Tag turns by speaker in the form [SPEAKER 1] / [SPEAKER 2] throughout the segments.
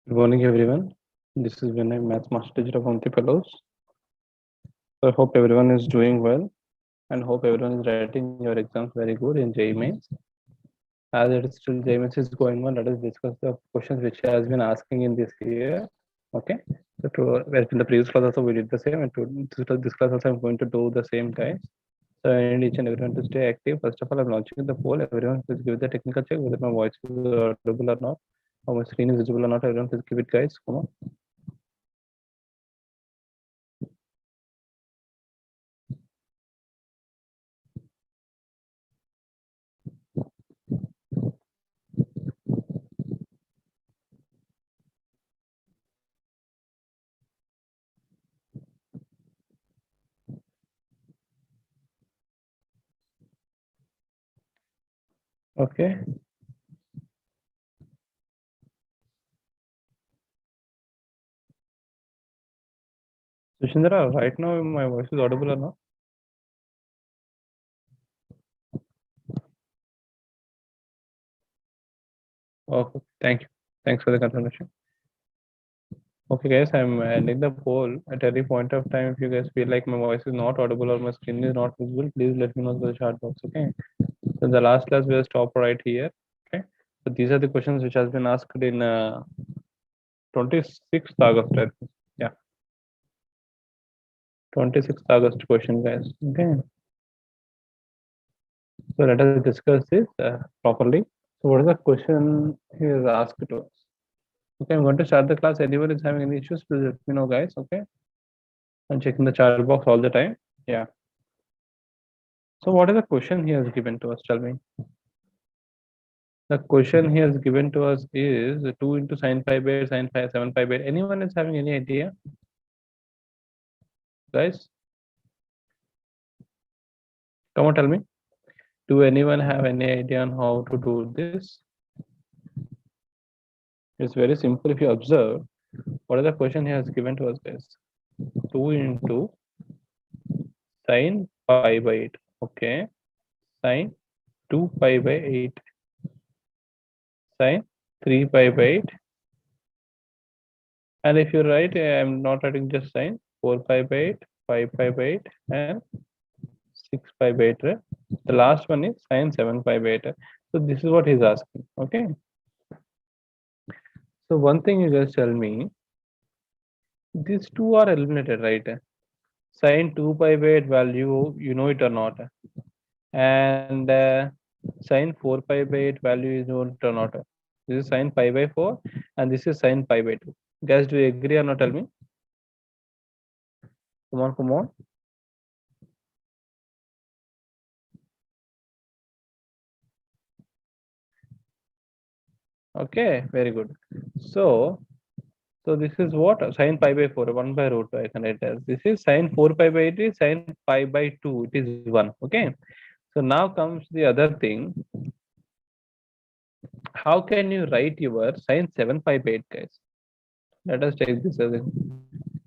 [SPEAKER 1] Good morning, everyone. This is Vinay, Maths Master Teacher of Avanti Fellows. So I hope everyone is doing well and hope everyone is writing your exams very good in JEE Mains. As it is still JEE Mains is going on, let us discuss the questions which has been asking in this year. Okay. So in the previous class also we did the same, and this class also I'm going to do the same, guys. So I need each and everyone to stay active. First of all, I'm launching the poll. Everyone please give the technical check whether my voice is audible or not, or my screen is visible or not. Everyone please give it, guys. Come on. Okay. Sushindra, right now my voice is audible or not? Okay, thank you. Thanks for the confirmation. Okay, guys, I'm ending the poll at any point of time. If you guys feel like my voice is not audible or my screen is not visible, please let me know in the chat box. Okay. So the last class we'll stop right here. Okay. So these are the questions which has been asked in 26th August. Right? Yeah, 26th August question, guys. Okay. So let us discuss this properly. So what is the question he is asked to us? Okay, I'm going to start the class. Anyone is having any issues, please let me know, guys. Okay. I'm checking the chat box all the time. Yeah. So what is the question he has given to us? Tell me. The question he has given to us is 2 into sine pi by 8, sine pi 7 pi by 8. Anyone is having any idea? Guys? Come on, tell me. Do anyone have any idea on how to do this? It's very simple if you observe. What is the question he has given to us, guys? 2 into sine pi by 8. Okay. Sine 2 pi by 8. Sine 3 pi by 8. And if you write, I'm not writing just sine 4 pi by 8, 5 pi by 8, and 6 pi by 8. Right? The last one is sine 7 pi by 8. So this is what he's asking. Okay. So one thing you guys tell me, these two are eliminated, right? Sine 2 pi by 8 value, you know it or not? And sine 4 pi by 8 value is known it or not? This is sine pi by 4 and this is sine pi by 2. Guys, do you agree or not? Tell me. Come on, come on. Okay, very good. So this is what sine pi by 4, 1 by root 2, I can write as. This is sine 4 pi by 8 is sine pi by 2, it is 1. Okay. So now comes the other thing. How can you write your sine 7 pi by 8, guys? Let us take this as a,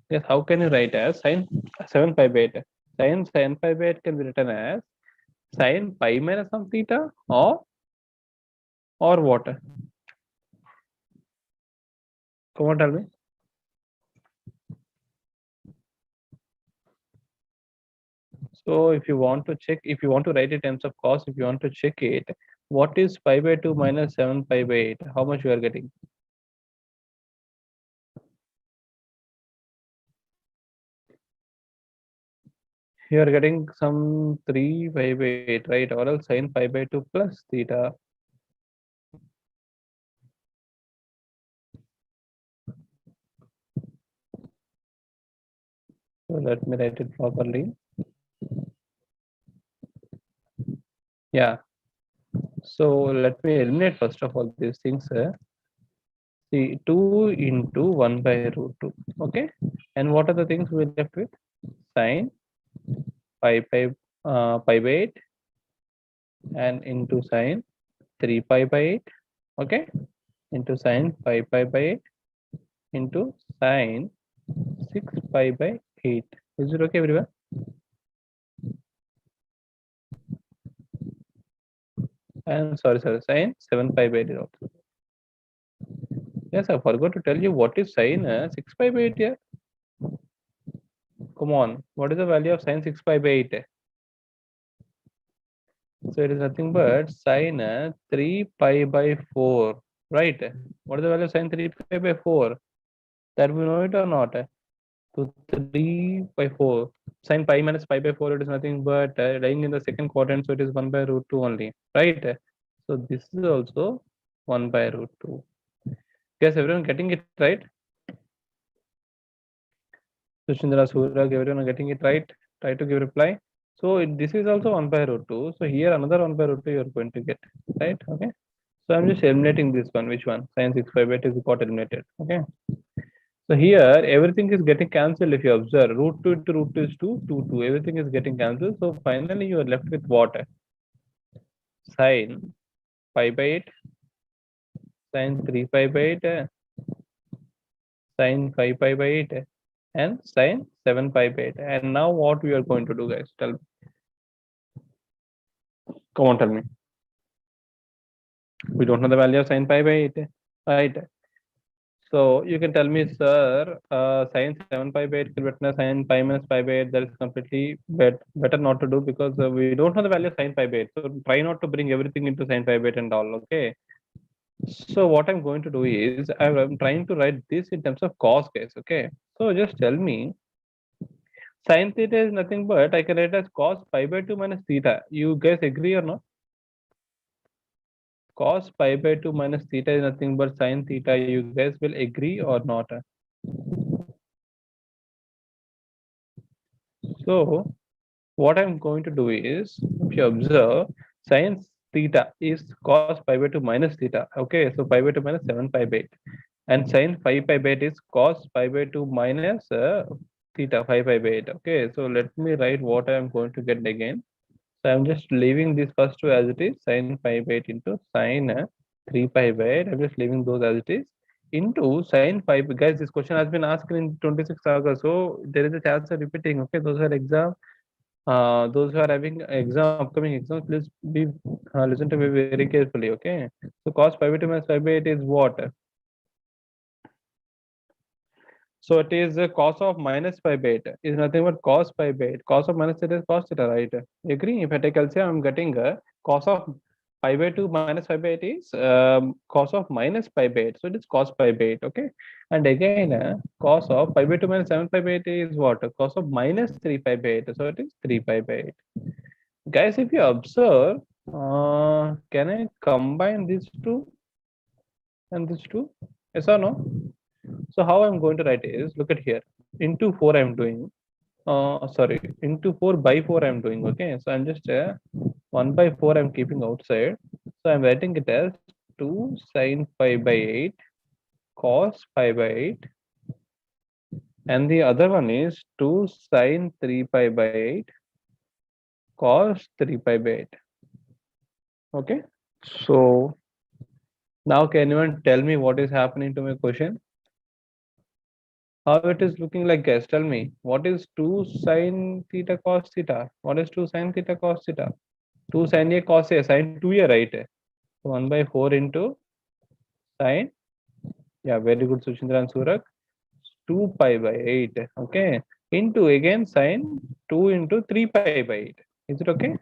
[SPEAKER 1] yes, how can you write as sine 7 pi by 8? Sine 7 pi by 8 can be written as sine pi minus some theta or what? Come on, tell me. So if you want to check, if you want to write it in terms of cos, if you want to check it, what is pi by 2 minus 7 pi by 8? How much you are getting? You are getting some 3 pi by 8, right? Or else sine pi by 2 plus theta. So let me write it properly. Yeah. So let me eliminate first of all these things. See, 2 into 1 by root 2. Okay. And what are the things we left with? Sine pi by 8 and into sine 3 pi by 8. Okay. Into sine 5 pi by 8 into sine 6 pi by 8. Is it okay, everyone? And sorry, sine 7 pi by 8 also. Yes, I forgot to tell you what is sine 6 pi by 8 here. Come on, what is the value of sine 6 pi by 8? So it is nothing but sine 3 pi by 4, right? What is the value of sine 3 pi by 4? That we know it or not? So 3 by 4. Sine pi minus pi by 4, it is nothing but lying in the second quadrant, so it is 1 by root 2 only, right? So this is also 1 by root 2. Guess everyone getting it right? Sushindra, Surag, everyone getting it right? Try to give reply. So this is also 1 by root 2. So here another 1 by root 2 you are going to get, right? Okay. So I'm just eliminating this one. Which one? Sine 6 pi by 8 is got eliminated. Okay. So here everything is getting cancelled if you observe. Root 2 into root 2 is 2, 2, 2. Everything is getting cancelled. So finally you are left with what? Sine pi by 8, sine 3 pi by 8, sine 5 pi by 8, and sine 7 pi by 8. And now what we are going to do, guys? Tell me. Come on, tell me. We don't know the value of sine pi by 8, right? So you can tell me, sir, sine 7 pi by 8 better sine pi minus pi by 8. That is completely better not to do because we don't know the value of sine pi by 8. So try not to bring everything into sine pi by 8 and all. Okay. So what I'm going to do is I'm trying to write this in terms of cos, guys. Okay. So just tell me, sine theta is nothing but I can write as cos pi by 2 minus theta. You guys agree or not? Cos pi by 2 minus theta is nothing but sine theta. You guys will agree or not? So what I'm going to do is, if you observe, sine theta is cos pi by 2 minus theta. Okay, so pi by 2 minus 7 pi by 8. And sine 5 pi by 8 is cos pi by 2 minus theta 5 pi by 8. Okay, so let me write what I am going to get again. So I'm just leaving these first two as it is, sine pi by 8 into sine 3 pi by 8. I'm just leaving those as it is into sine 5. Guys, this question has been asked in 26 August, so there is a chance of repeating. Okay, those who are having upcoming exams, please be listen to me very carefully. Okay, so cos pi by 2 minus pi by 8 is what? So it is cos of minus pi by 8 is nothing but cos pi by 8. Cos of minus theta is cos theta, right? Agree? If I take LCM, I'm getting cos of pi by 2 minus pi by 8 is cos of minus pi by 8. So it is cos pi by 8. Okay. And again, cos of pi by 2 minus 7 pi by 8 is what? Cos of minus 3 pi by 8. So it is 3 pi by 8. Guys, if you observe, can I combine these two and these two? Yes or no? So how I'm going to write is, look at here, into 4 I'm doing, sorry, into 4 by 4 I'm doing, okay? So I'm just 1 by 4 I'm keeping outside. So I'm writing it as 2 sine pi by 8 cos pi by 8. And the other one is 2 sine 3 pi by 8 cos 3 pi by 8. Okay? So now can anyone tell me what is happening to my question? How it is looking like, guys? Tell me, what is 2 sine theta cos theta? What is 2 sine theta cos theta? 2 sine A cos A, sine 2A, right? So 1 by 4 into sine. Yeah, very good, Sushindra and Surak. 2 pi by 8. Okay. Into again sine 2 into 3 pi by 8. Is it okay?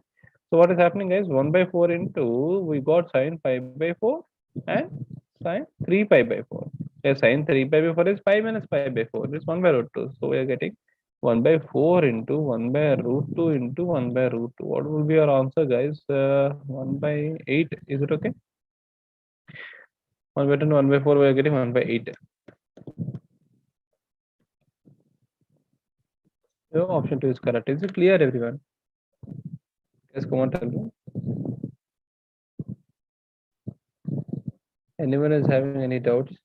[SPEAKER 1] So what is happening, guys? 1 by 4 into, we got sine pi by 4 and sine 3 pi by 4. Yeah, sine 3 pi by 4 is pi minus pi by 4. It's 1 by root 2. So we are getting 1 by 4 into 1 by root 2 into 1 by root 2. What will be our answer, guys? 1 by 8. Is it okay? 1 by 2 1 by 4, we are getting 1 by 8. So option 2 is correct. Is it clear, everyone? Yes, come on, tell me. Anyone is having any doubts?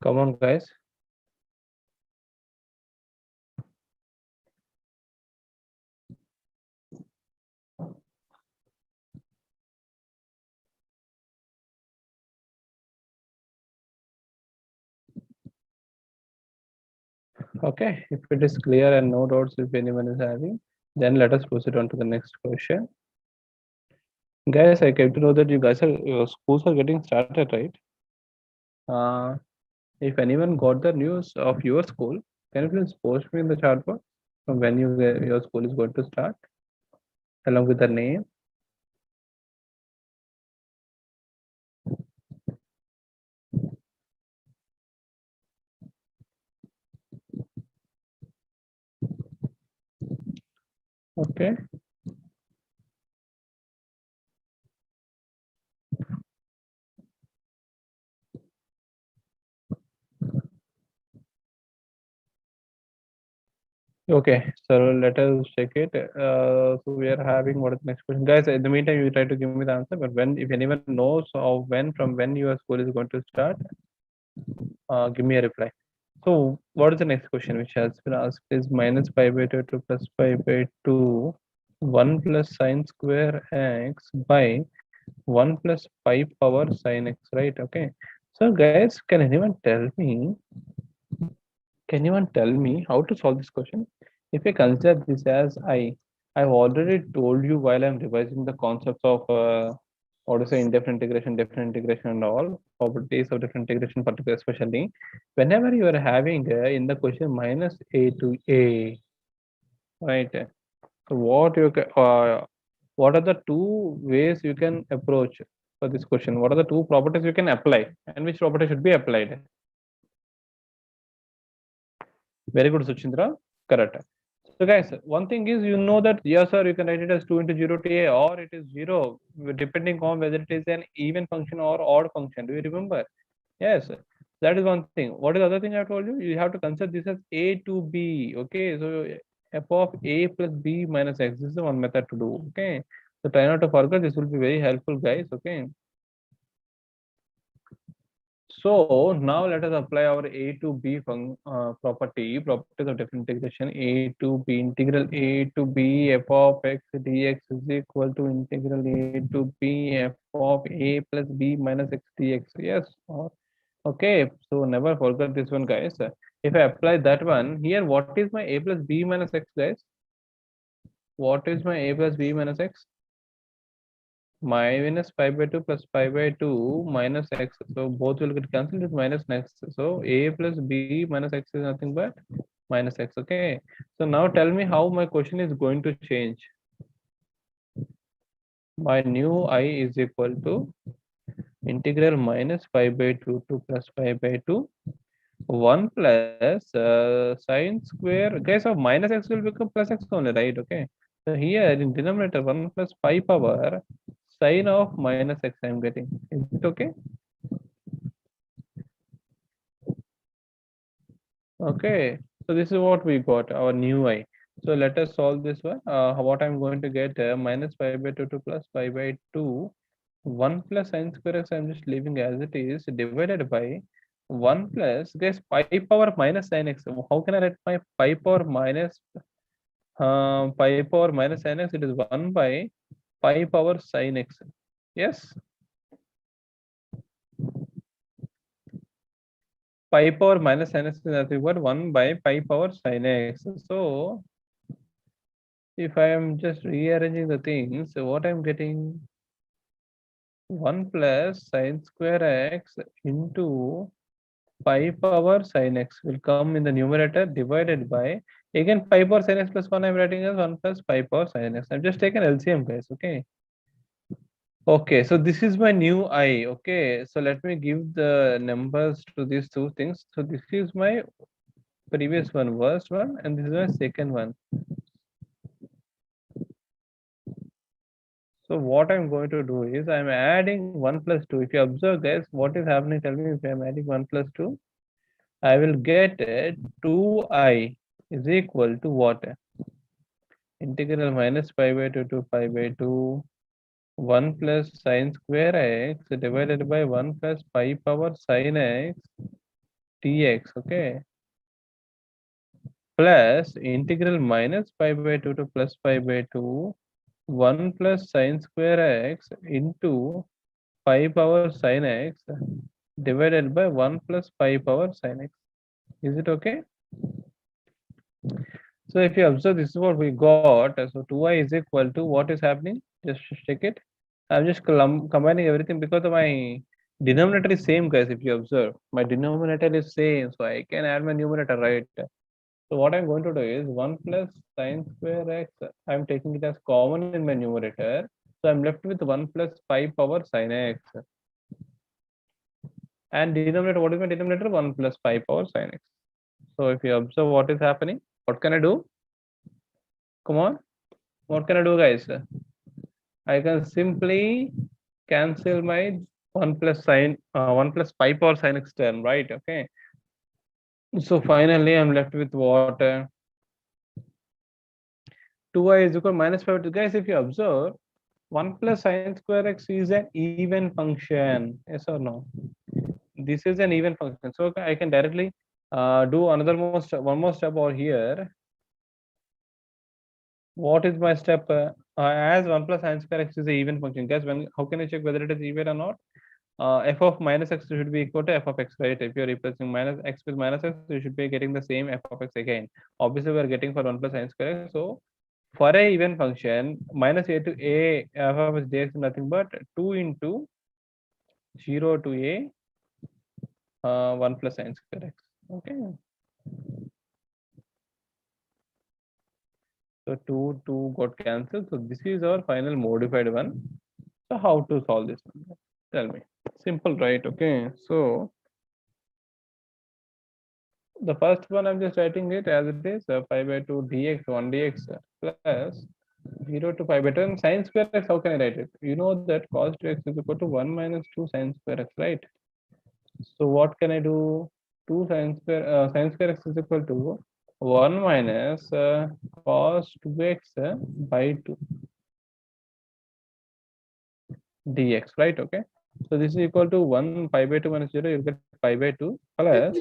[SPEAKER 1] Come on, guys. Okay, if it is clear and no doubts if anyone is having, then let us proceed on to the next question. Guys, I came to know that you guys are your schools are getting started, right? Uh, if anyone got the news of your school, can you please post me in the chat box from when your school is going to start, along with the name. Okay. Okay, so let us check it. So we are having what is the next question, guys? In the meantime, you try to give me the answer. But when, if anyone knows of when, from when your school is going to start, give me a reply. So what is the next question which has been asked is minus pi by 2 to plus pi by 2, 1 plus sine square x by 1 plus pi power sine x, right? Okay. So guys, can anyone tell me how to solve this question? If I consider this as I've already told you while I'm revising the concepts of what to say indefinite integration, definite integration, and all properties of different integration, particularly especially whenever you are having in the question minus a to a, right? So what are the two ways you can approach for this question? What are the two properties you can apply, and which property should be applied? Very good, Suchindra. Correct. So guys, one thing is you know that yes sir, you can write it as 2 into 0 to a, or it is 0 depending on whether it is an even function or odd function. Do you remember? Yes, that is one thing. What is the other thing I told you? You have to consider this as a to b. Okay, so f of a plus b minus x. This is the one method to do. Okay, so try not to forget. This will be very helpful, guys. Okay. So now let us apply our a to b properties of different integration. A to b integral a to b f of x dx is equal to integral a to b f of a plus b minus x dx. Yes. Okay. So never forget this one, guys. If I apply that one here, what is my a plus b minus x, guys? What is my a plus b minus x? Minus pi by 2 plus pi by 2 minus x. So both will get cancelled with minus x. So a plus b minus x is nothing but minus x. Okay. So now tell me how my question is going to change. My new I is equal to integral minus pi by 2 to plus pi by 2 1 plus sine square. Guys, of minus x will become plus x only, right? Okay. So here in denominator 1 plus pi power sine of minus x I am getting. Is it okay? Okay, so this is what we got, our new I. So let us solve this one. What I'm going to get minus pi by 2 to plus pi by 2, 1 plus sine square x, I'm just leaving as it is, divided by 1 plus, guys, pi power minus sine x. How can I write my pi power minus sine x? It is 1 by pi power sine x. Yes, pi power minus sine x is nothing but 1 by pi power sine x. So if I am just rearranging the things, so what I'm getting 1 plus sine square x into pi power sine x will come in the numerator divided by again pi power sine x plus 1 I'm writing as 1 plus pi power sine x. I've just taken LCM, guys. Okay. Okay, so this is my new I. Okay, so let me give the numbers to these two things. So this is my previous one, first one, and this is my second one. So what I'm going to do is I'm adding 1 plus 2. If you observe, guys, what is happening? Tell me if I'm adding 1 plus 2. I will get 2i is equal to what? Integral minus pi by 2 to pi by 2. 1 plus sine square x divided by 1 plus pi power sine x dx, okay, plus integral minus pi by 2 to plus pi by 2, 1 plus sine square x into pi power sine x divided by 1 plus pi power sine x. Is it okay? So if you observe, this is what we got. So 2y is equal to what is happening? Just check it. I'm just combining everything because of my denominator is same, guys. If you observe, my denominator is same, so I can add my numerator, right? So what I'm going to do is 1 plus sine square x. I'm taking it as common in my numerator. So I'm left with 1 plus pi power sine x. And denominator, what is my denominator? 1 plus pi power sine x. So if you observe what is happening, what can I do? Come on. What can I do, guys? I can simply cancel my 1 plus sine 1 plus pi power sine x term, right? Okay. So finally I'm left with what? 2y is equal to minus 5. Guys, if you observe, 1 plus sine square x is an even function. Yes or no? This is an even function. So I can directly do one more step over here. What is my step? As 1 plus sine square x is an even function. Guys, how can I check whether it is even or not? F of minus x should be equal to f of x, right? If you're replacing minus x with minus x, you should be getting the same f of x again. Obviously, we're getting for 1 plus sine square x. So for a even function, minus a to a f of x dx is nothing but 2 into 0 to a 1 plus sine square x. Okay. So 2 got cancelled. So this is our final modified one. So how to solve this one? Tell me. Simple, right? Okay. So the first one I'm just writing it as it is, pi by 2 dx 1 dx plus 0 to pi by 2 and sine square x. How can I write it? You know that cos 2x is equal to 1 minus 2 sine square x, right? So what can I do? 2 sine square x is equal to 1 minus cos 2x by 2 dx, right? Okay. So this is equal to 1 pi by 2 minus 0. You get pi by 2 plus.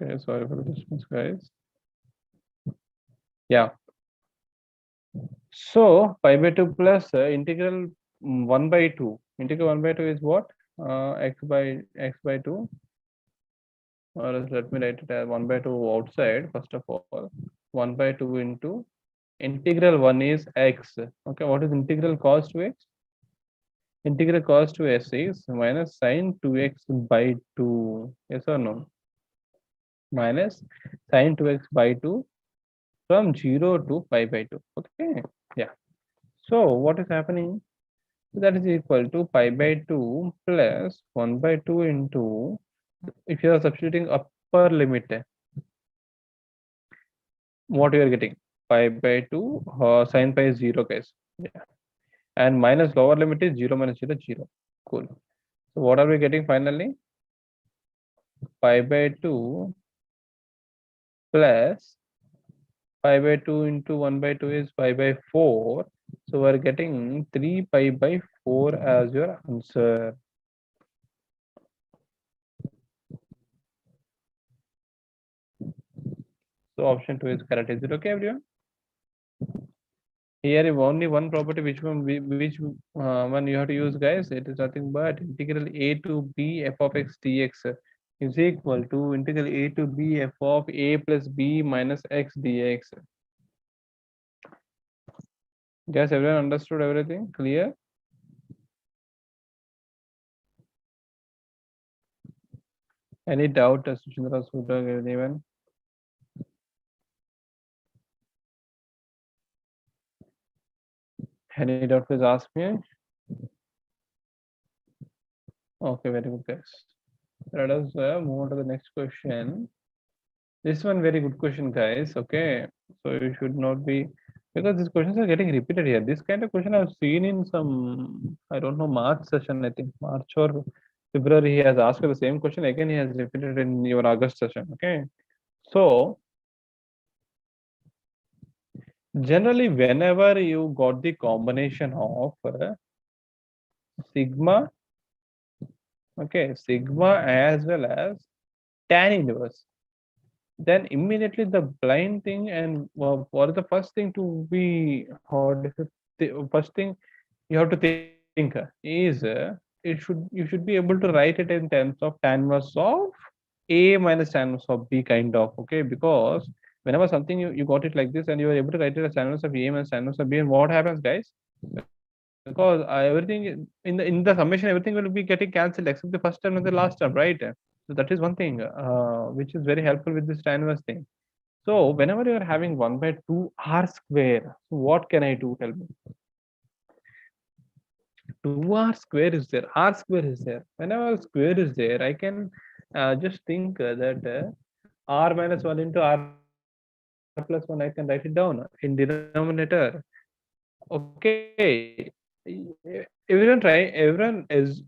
[SPEAKER 1] Okay, sorry for the distance, guys. Yeah. So pi by 2 plus integral 1 by 2. Integral 1 by 2 is what? X by 2. Or else let me write it as 1 by 2 outside. First of all, 1 by 2 into integral 1 is x. Okay, what is integral cos 2x? Integral cos 2x is minus sine 2x by 2. Yes or no? Minus sine 2x by 2 from 0 to pi by 2. Okay. Yeah. So what is happening? That is equal to pi by 2 plus 1 by 2 into, if you are substituting upper limit, what you are getting? Pi by 2 sine pi is 0, guys. Yeah. And minus lower limit is 0 minus 0, 0. Cool. So what are we getting finally? Pi by 2 plus pi by 2 into 1 by 2 is pi by 4. So we're getting 3 pi by 4 as your answer. So option 2 is correct. Is it okay, everyone? Here is only one property which one you have to use, guys. It is nothing but integral a to b f of x dx is equal to integral a to b f of a plus b minus x dx. Guys, everyone understood everything? Clear? Any doubt, Suchandra, Sudha, anyone? Any doubt, please ask me. Okay, very good, guys. Let us move on to the next question. This one very good question, guys. Okay, so you should not be, because these questions are getting repeated here. This kind of question I've seen in some, I don't know, March session. I think March or February he has asked the same question again. He has repeated in your August session. Okay, so Generally, whenever you got the combination of sigma, okay, sigma as well as tan inverse, then immediately the blind thing and what is the first thing to be, how do first thing you have to think is you should be able to write it in terms of tan inverse of a minus tan inverse of b, kind of, okay, because whenever something you got it like this and you are able to write it as tan inverse of a minus tan inverse of b, and what happens, guys, because everything in the summation everything will be getting cancelled except the first term and the last term, right? So that is one thing which is very helpful with this tan inverse thing. So whenever you are having 1 by 2 r square, so what can I do? Tell me. 2r square is there, r square is there. Whenever square is there, I can just think that r minus 1 into r plus 1, I can write it down in denominator. Okay, everyone is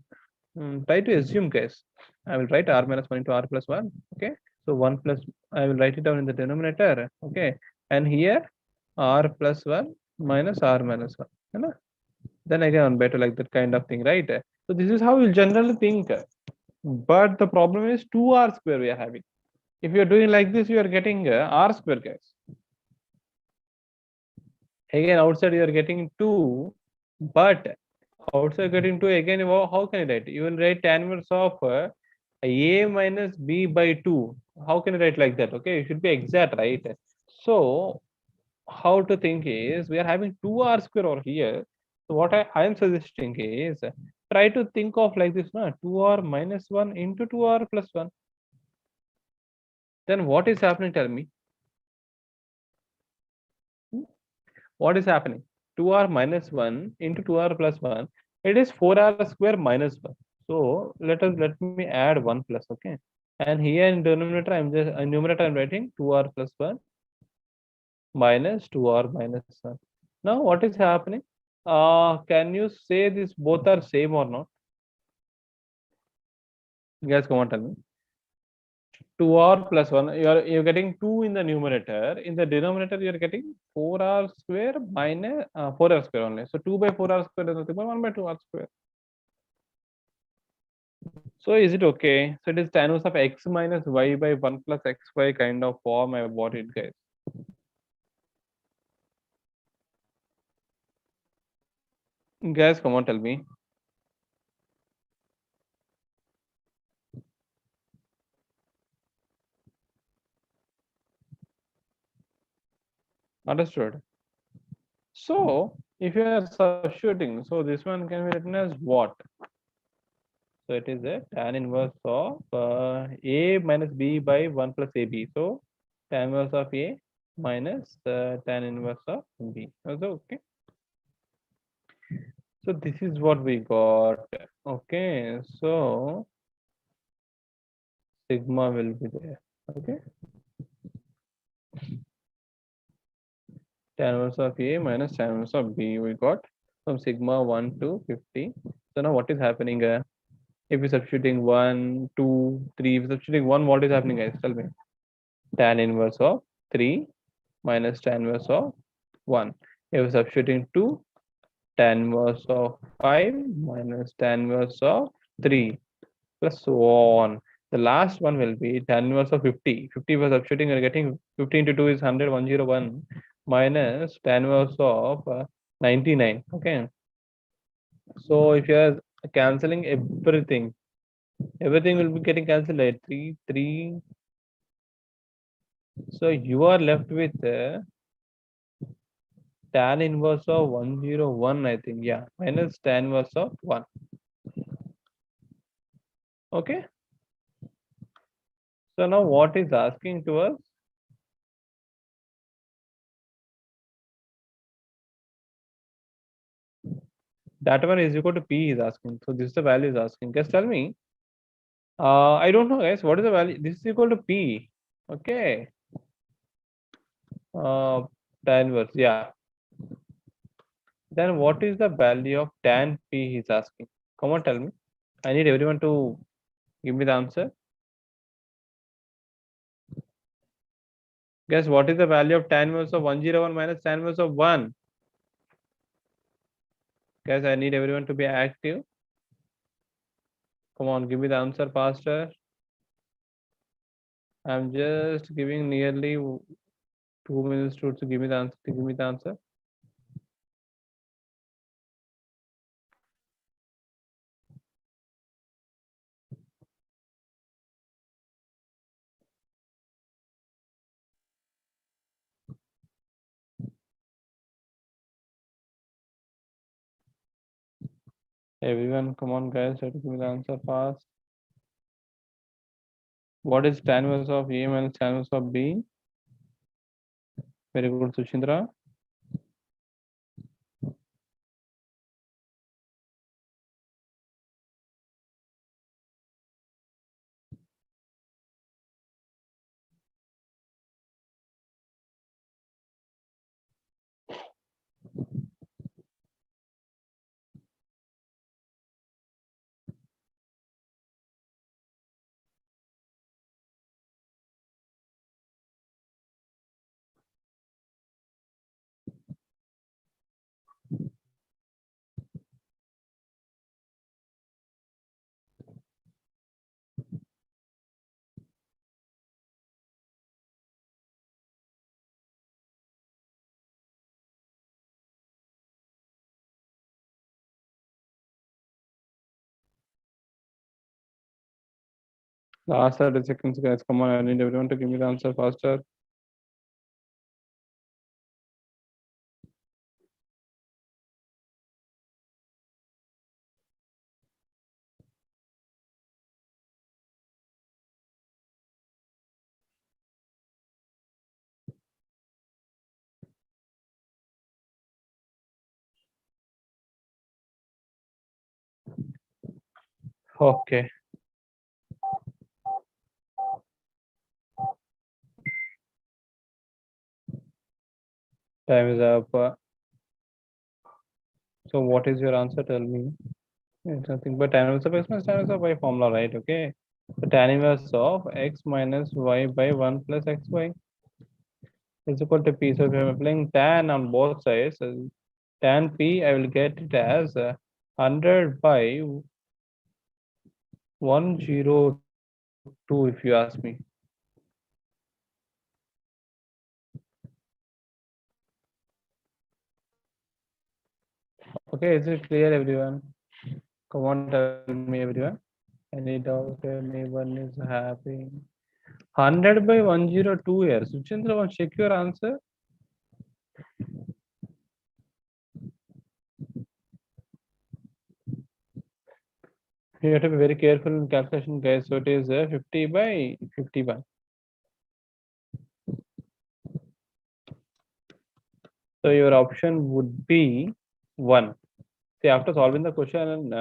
[SPEAKER 1] try to assume, guys. I will write r minus 1 into r plus 1. Okay, so 1 plus, I will write it down in the denominator. Okay, and here r plus 1 minus r minus 1. You know? Then again better like that kind of thing, right? So this is how you generally think. But the problem is 2r square we are having. If you are doing like this, you are getting r square, guys. Again, outside you are getting 2, but outside getting 2 again, how can I write? You will write tan inverse of a minus b by 2. How can I write like that? Okay, it should be exact, right? So how to think is, we are having 2r square over here. So what I am suggesting is, try to think of like this, na, 2r minus 1 into 2r plus 1. Then what is happening? Tell me. What is happening? 2r minus 1 into 2r plus 1. It is 4r square minus 1. So let me add 1 plus, okay. And here in denominator, I'm just numerator, I'm writing 2r plus 1 minus 2r minus 1. Now what is happening? Can you say this both are same or not? You guys come on, tell me. 2r plus 1, you're getting 2 in the numerator. In the denominator, you're getting 4r square minus 4r square only. So 2 by 4r square is nothing but 1 by 2r square. So is it okay? So it is tan inverse of x minus y by 1 plus xy kind of form I bought it, guys. Guys, come on, tell me. Understood. So if you are substituting, so this one can be written as what? So it is a tan inverse of a minus b by 1 plus ab. So tan inverse of a minus tan inverse of b. Okay. So this is what we got. Okay. So sigma will be there. Okay. Tan inverse of a minus tan inverse of b we got from sigma 1 to 50. So now what is happening? If you're substituting 1, 2, 3, if you're substituting 1, what is happening, guys? Tell me. Tan inverse of 3 minus tan inverse of 1. If you're substituting 2, tan inverse of 5 minus tan inverse of 3 plus so on. The last one will be tan inverse of 50. 50 for substituting, you're getting 50 into 2 is 100, 101 minus tan inverse of 99. Okay. So if you are cancelling everything will be getting cancelled at 3, 3. So you are left with tan inverse of 101, I think. Yeah, minus tan inverse of 1. Okay. So now what is asking to us? That one is equal to p is asking. So this is the value is asking. Guys, tell me. I don't know, guys. What is the value? This is equal to p. Okay. Tan inverse. Yeah. Then what is the value of tan p he's asking? Come on, tell me. I need everyone to give me the answer. Guess what is the value of tan inverse of 101 minus tan inverse of 1? Guys, I need everyone to be active. Come on, give me the answer faster. I'm just giving nearly 2 minutes to give me the answer. Give me the answer. Everyone, come on, guys, try to give me the answer fast. What is tan inverse of A minus tan inverse of B? Very good, Sushindra. Last 30 seconds, guys. Come on, I need everyone to give me the answer faster. Okay. Time is up. So what is your answer? Tell me. It's nothing but tan inverse of x minus tan inverse of y formula, right? Okay. So tan inverse of x minus y by 1 plus xy is equal to p. So if I'm applying tan on both sides, tan p, I will get it as 100 by 102 if you ask me. Okay, is it clear, everyone? Come on, tell me, everyone. Any doubt? Anyone is happy? 100 by 102 here. Suchendra, want check your answer? You have to be very careful in calculation, guys. So it is 50 by 51. So your option would be 1. See, after solving the question,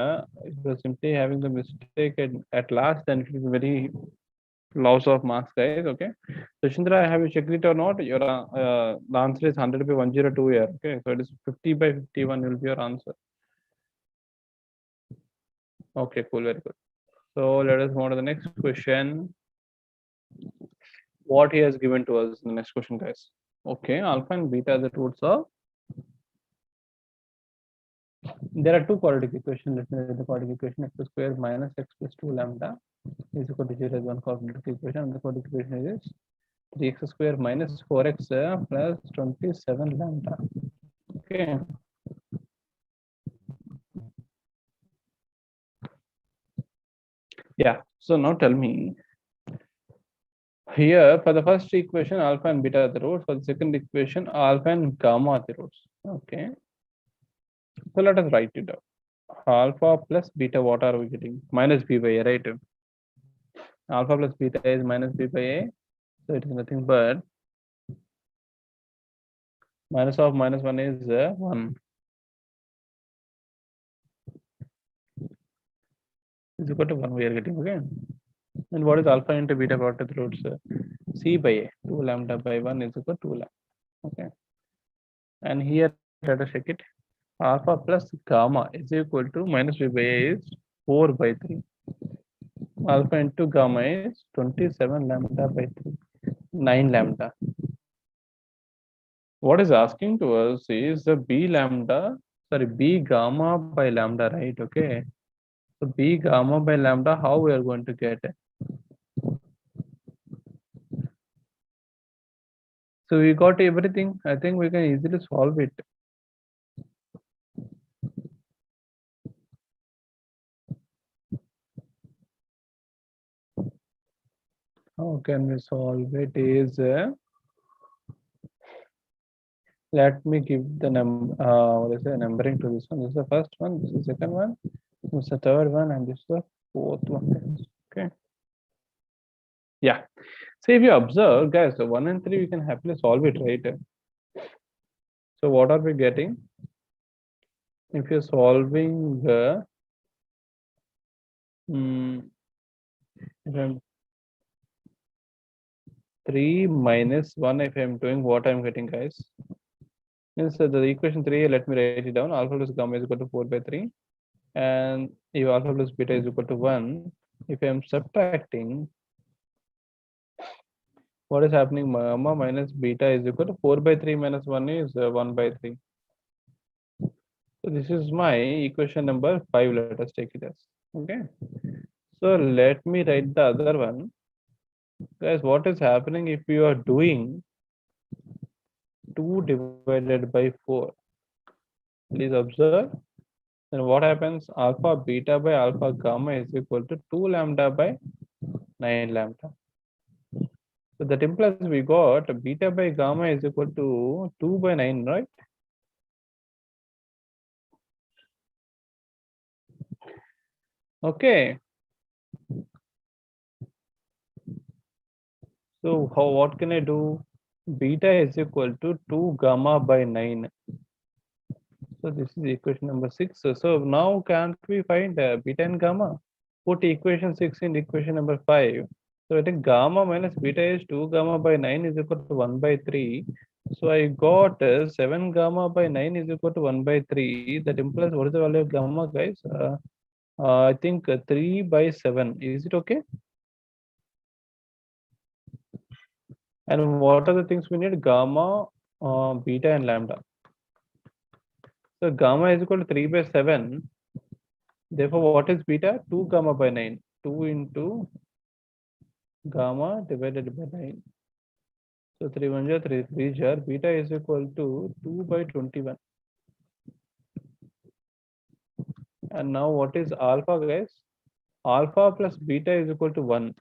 [SPEAKER 1] if you're simply having the mistake at last, then it will be very loss of marks, guys. Okay. So Shindra, have you checked it or not? Your the answer is 100 by 102 here. Okay. So it is 50 by 51 will be your answer. Okay, cool, very good. So let us move on to the next question. What he has given to us in the next question, guys. Okay, alpha and beta are the roots of. There are two quadratic equations. Let me write the quadratic equation: x square minus x plus 2 lambda is equal to 0 as one quadratic equation. And the quadratic equation is 3x square minus 4x plus 27 lambda. Okay. Yeah. So now tell me. Here, for the first equation, alpha and beta are the roots. For the second equation, alpha and gamma are the roots. Okay. So let us write it down. Alpha plus beta, what are we getting? Minus b by a, right? Alpha plus beta is minus b by a. So it is nothing but minus of minus 1 is 1. Is equal to 1 we are getting, okay? And what is alpha into beta? What are the roots? C by a. 2 lambda by 1 is equal to 2 lambda. Okay. And here, let us check it. Alpha plus gamma is equal to minus b by a is 4 by 3. Alpha into gamma is 27 lambda by 3. 9 lambda. What is asking to us is the b lambda, sorry, b gamma by lambda, right? Okay. So b gamma by lambda, how we are going to get it? So we got everything. I think we can easily solve it. How can we solve it? Is let me give the what is the numbering to this one. This is the first one. This is the second one. This is the third one, and this is the fourth one. Okay. Yeah. So if you observe, guys, so 1 and 3 we can happily solve it, right? So what are we getting? If you're solving if I'm 3 minus 1, if I'm doing what I'm getting, guys, means the equation 3, let me write it down. Alpha plus gamma is equal to 4 by 3, and if alpha plus beta is equal to 1, if I'm subtracting, what is happening? Gamma minus beta is equal to 4 by 3 minus 1 is 1 by 3. So this is my equation number 5. Let us take it as. Okay. So let me write the other one. Guys, what is happening if you are doing 2 divided by 4? Please observe. Then what happens? Alpha beta by alpha gamma is equal to 2 lambda by 9 lambda. So that implies we got beta by gamma is equal to 2 by 9, right? Okay. So what can I do? Beta is equal to 2 gamma by 9. So this is equation number 6. So now can't we find beta and gamma? Put equation 6 in equation number 5. So I think gamma minus beta is 2 gamma by 9 is equal to 1 by 3. So I got 7 gamma by 9 is equal to 1 by 3. That implies what is the value of gamma, guys? I think 3 by 7. Is it okay? And what are the things we need? Gamma, beta, and lambda. So gamma is equal to 3 by 7. Therefore, what is beta? 2 gamma by 9. 2 into gamma divided by 9. So 3 1 jar 3 3 jar. Beta is equal to 2 by 21. And now what is alpha, guys? Alpha plus beta is equal to 1.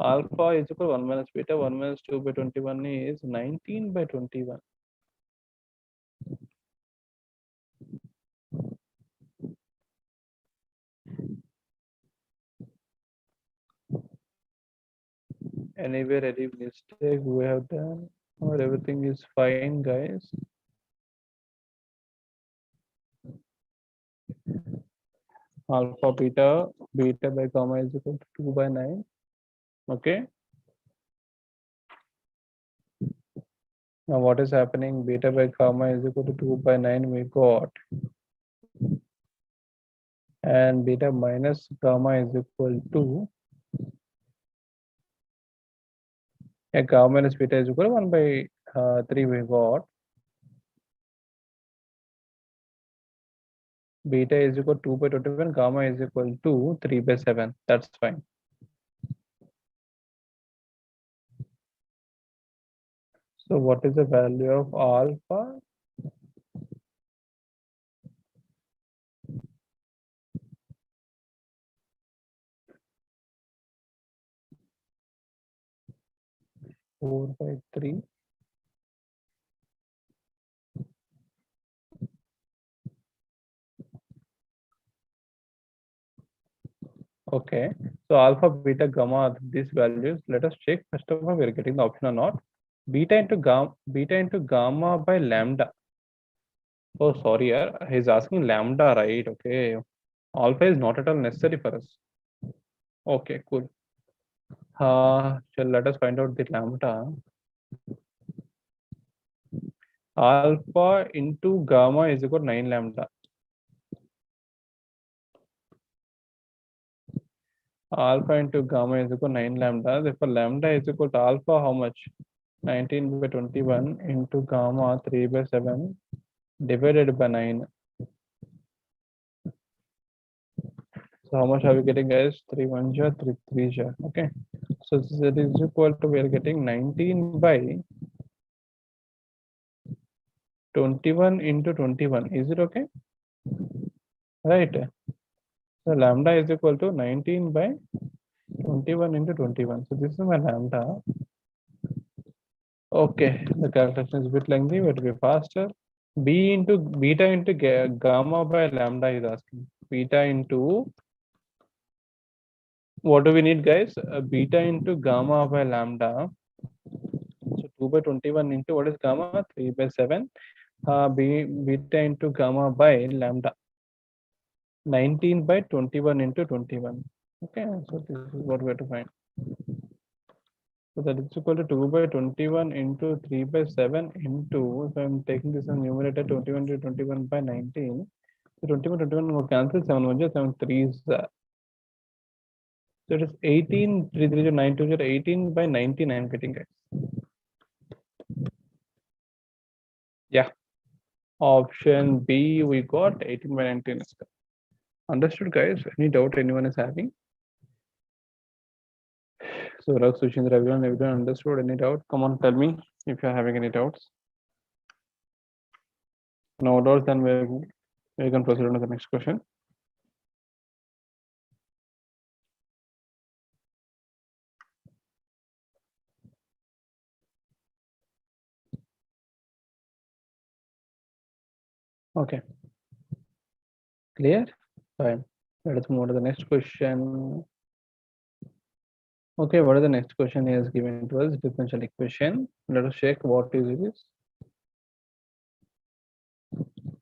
[SPEAKER 1] Alpha is equal to 1 minus beta. 1 minus 2 by 21 is 19 by 21. Anywhere any mistake we have done, or everything is fine, guys? Alpha beta, beta by gamma is equal to 2 by 9. Okay. Now what is happening? Beta by gamma is equal to 2 by 9 we got. And beta minus gamma is equal to gamma minus beta is equal to 1 by 3 we got. Beta is equal to 2 by 21, gamma is equal to 3 by 7. That's fine. So what is the value of alpha? Four by 3. Okay. So alpha, beta, gamma, these values. Let us check first of all we are getting the option or not. Beta into gamma by lambda. Oh, sorry, he's asking lambda, right? Okay. Alpha is not at all necessary for us. Okay, cool. So let us find out the lambda. Alpha into gamma is equal to 9 lambda. Alpha into gamma is equal to 9 lambda. Therefore, lambda is equal to alpha how much? 19 by 21 into gamma 3 by 7 divided by 9. So how much are we getting, guys? 3 1 ja, 3 3 ja. Okay. So that is equal to, we are getting 19 by 21 into 21. Is it okay? Right. So lambda is equal to 19 by 21 into 21. So this is my lambda. Okay, the calculation is a bit lengthy, but be faster. B into beta into gamma by lambda is asking. Beta into, what do we need, guys? Beta into gamma by lambda. So 2 by 21 into what is gamma? 3 by 7. Beta into gamma by lambda. 19 by 21 into 21. Okay, so this is what we have to find. So that is equal to 2 by 21 into 3 by 7 into, if I'm taking this as numerator, 21 to 21 by 19. So 21 will cancel, 7 1 7 3s. So it is 18, 3 3 9 2 18 by 19 I'm getting, guys. Yeah. Option B, we got 18 by 19. Understood, guys? Any doubt anyone is having? So Raghu, Sushindra, everyone understood? Any doubt? Come on, tell me if you're having any doubts. No doubts, then we can proceed on to the next question. Okay. Clear? Fine. Let us move to the next question. Okay, what is the next question is given to us? Differential equation. Let us check what is this.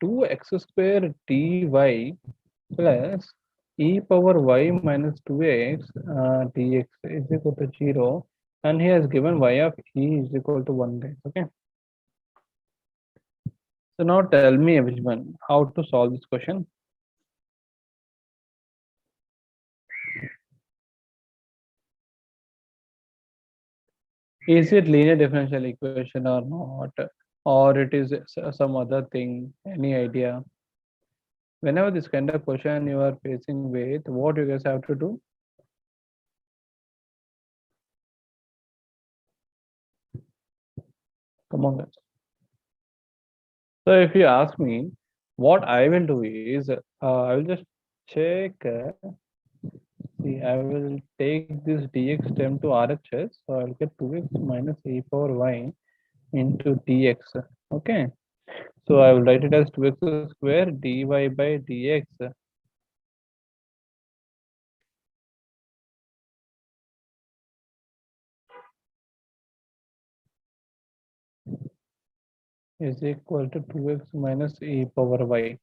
[SPEAKER 1] 2x square dy plus e power y minus 2x dx is equal to 0, and he has given y of e is equal to 1, guys. Okay. So now tell me, everyone, how to solve this question. Is it linear differential equation or not? Or it is some other thing? Any idea? Whenever this kind of question you are facing with, what you guys have to do? Come on, guys. So if you ask me, what I will do is, I will just check. See, I will take this dx term to RHS, so I'll get 2x minus e power y into dx. Okay. So I will write it as 2x square dy by dx is equal to 2x minus e power y.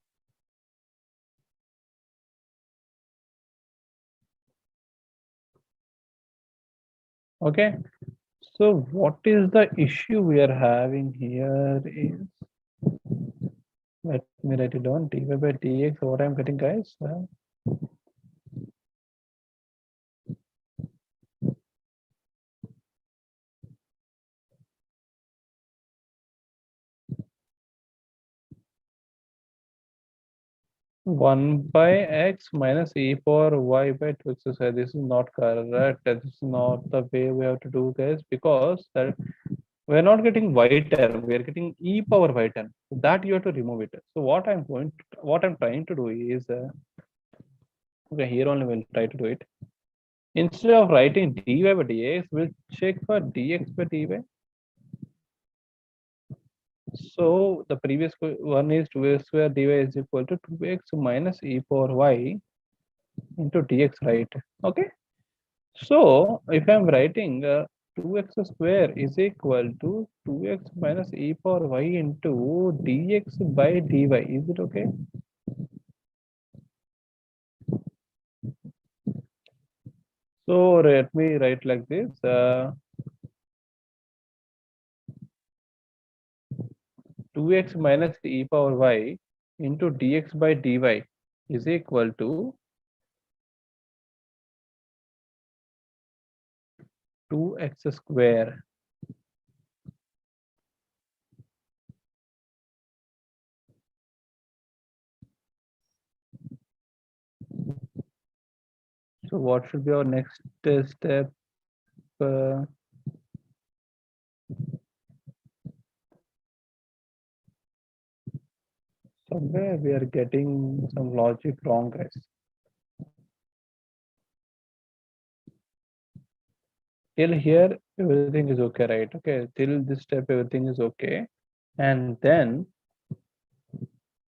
[SPEAKER 1] Okay. So what is the issue we are having here is, let me write it down, dy by dx, what I'm getting, guys? 1 by x minus e power y by 2x square. This is not correct. This is not the way we have to do, guys, because that we're not getting y term, we are getting e power y term. That you have to remove it. So what I'm trying to do is, okay, here only we'll try to do it. Instead of writing dy by dx, we'll check for dx by dy. So the previous one is 2x square dy is equal to 2x minus e power y into dx, right? Okay. So if I'm writing 2x square is equal to 2x minus e power y into dx by dy, is it okay? So let me write like this. 2x minus e power y into dx by dy is equal to 2x square So what should be our next step? Uh, Somewhere we are getting some logic wrong, guys. Till here, everything is okay, right? Okay, till this step, everything is okay. And then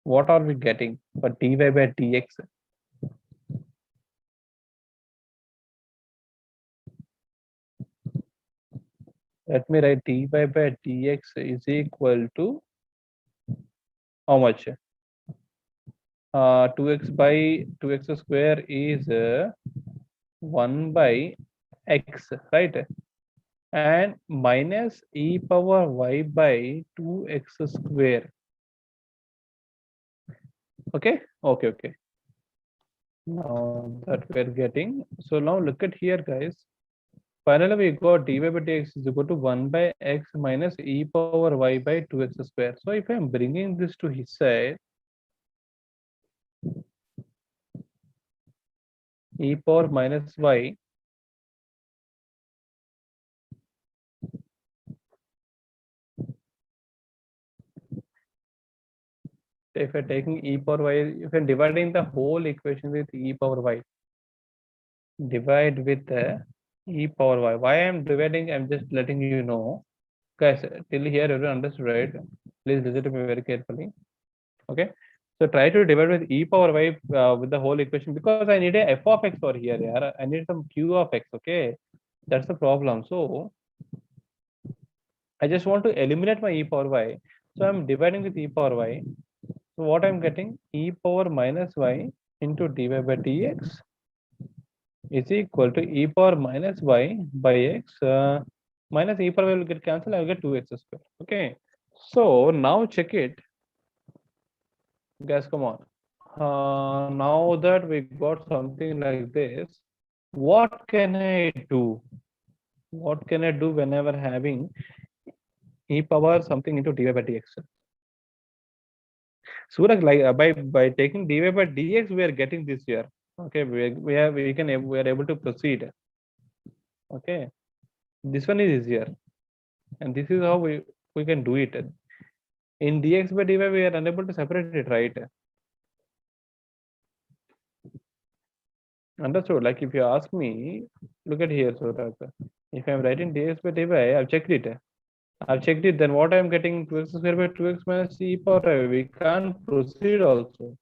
[SPEAKER 1] what are we getting for dy by dx? Let me write dy by dx is equal to how much? 2x by 2x square is 1 by x, right? And minus e power y by 2x square. Okay, okay. Now that we're getting, so now look at here, guys. Finally, we got dy by dx is equal to 1 by x minus e power y by 2x square. So if I'm bringing this to his side, e power minus y if you're taking e power y, if you're dividing the whole equation with e power y, divide with e power y. Why I'm dividing? I'm just letting you know, guys. Till here, everyone understood, right? Please listen to me very carefully. Okay. So try to divide with e power y with the whole equation because I need a f of x over here. Yeah, I need some q of x. Okay, that's the problem. So I just want to eliminate my e power y. So I'm dividing with e power y. So what I'm getting e power minus y into dy by dx is equal to e power minus y by x minus e power y will get cancelled. I will get 2x square. Okay. So now check it, guys. Come on. Now that we got something like this, what can I do? What can I do whenever having e power something into dy by dx? Suraj, like by taking dy by dx, we are getting this here. Okay, we are able to proceed. Okay, this one is easier, and this is how we can do it. In dx by dy, we are unable to separate it, right? Understood. Like if you ask me, look at here, Suraj. If I'm writing dx by dy, I've checked it. Then what I'm getting 2x square by 2x minus e power I. We can't proceed also.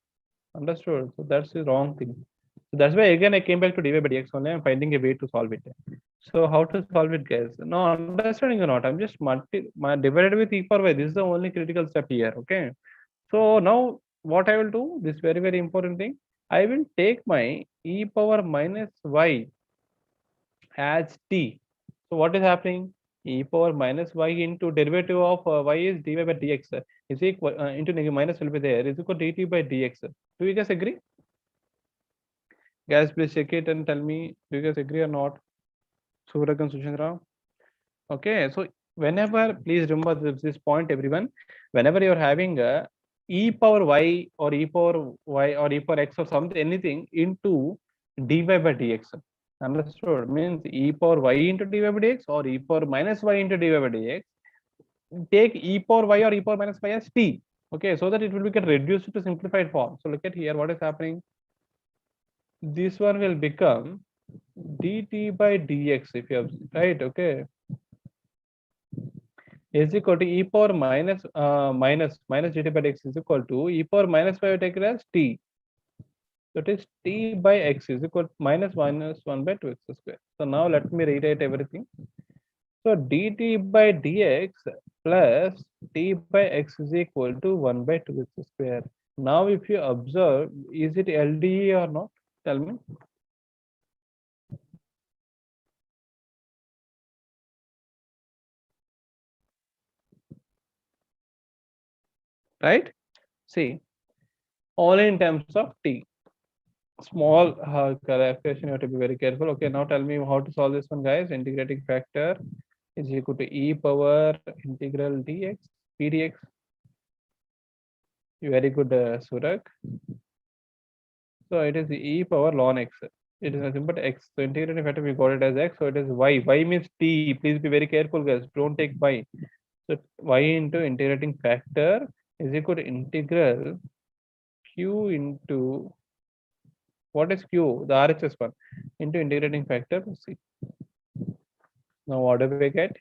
[SPEAKER 1] Understood? So that's the wrong thing. So that's why again I came back to dy by dx only. I'm finding a way to solve it. So how to solve it, guys? No, understanding or not, I'm just divided with e power y. This is the only critical step here. Okay. So now what I will do, this very important thing, I will take my e power minus y as t. So what is happening? E power minus y into derivative of y is dy by dx is equal into negative minus will be there is equal to dt by dx. Do you guys agree? Guys, please check it and tell me, do you guys agree or not? Suraj and Sushandra. Okay, so whenever, please remember this point, everyone. Whenever you're having a e power y or e power y or e power x or something, anything into dy by dx. Understood? Means e power y into dy by dx or e power minus y into dy by dx. Take e power y or e power minus y as t. Okay, so that it will get reduced to simplified form. So look at here, what is happening? This one will become dt by dx if you have, right? Okay, is equal to e power minus dt by dx is equal to e power minus y take it as t. So it is t by x is equal to minus 1 by 2x square. So now let me rewrite everything. So dt by dx plus t by x is equal to 1 by 2x square. Now if you observe, is it LDE or not? Tell me. Right? See, only in terms of t. Small clarification, you have to be very careful. Okay, now tell me how to solve this one, guys. Integrating factor is equal to e power integral dx pdx. Very good, Surak. So it is e power ln x. It is nothing but x. So integrating factor we got it as x. So it is y. Y means t. Please be very careful, guys. Don't take y. So y into integrating factor is equal to integral q into what is q? The RHS one into integrating factor c. Now what do we get?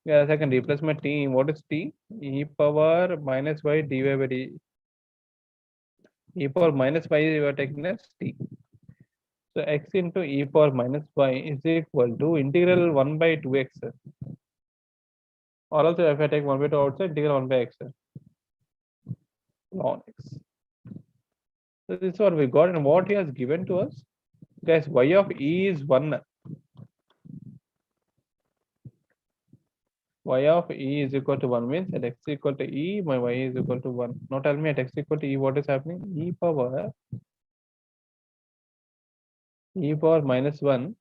[SPEAKER 1] Yes, I can replace my t. What is t? E power minus y dy by d. E power minus y you are taking as t. So x into e power minus y is equal to integral 1 by 2x. Or also if I take 1 by 2 outside, integral 1 by x ln x. So this is what we got, and what he has given to us. Guys, y of e is 1. Y of e is equal to 1 means at x equal to e, my y is equal to 1. Now tell me at x equal to e, what is happening? E power minus 1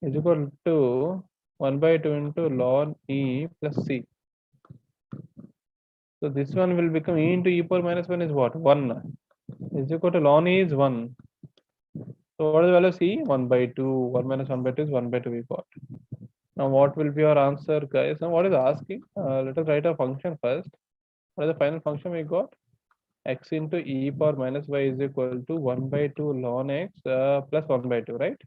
[SPEAKER 1] is equal to 1 by 2 into ln e plus c. So this one will become e into e power minus 1 is what? 1 is equal to ln e is 1. So what is the value of c? 1 by 2. 1 minus 1 by 2 is 1 by 2 we got. Now what will be our answer, guys? Now what is asking? Let us write a function first. What is the final function we got? X into e power minus y is equal to 1 by 2 ln x plus 1 by 2, right?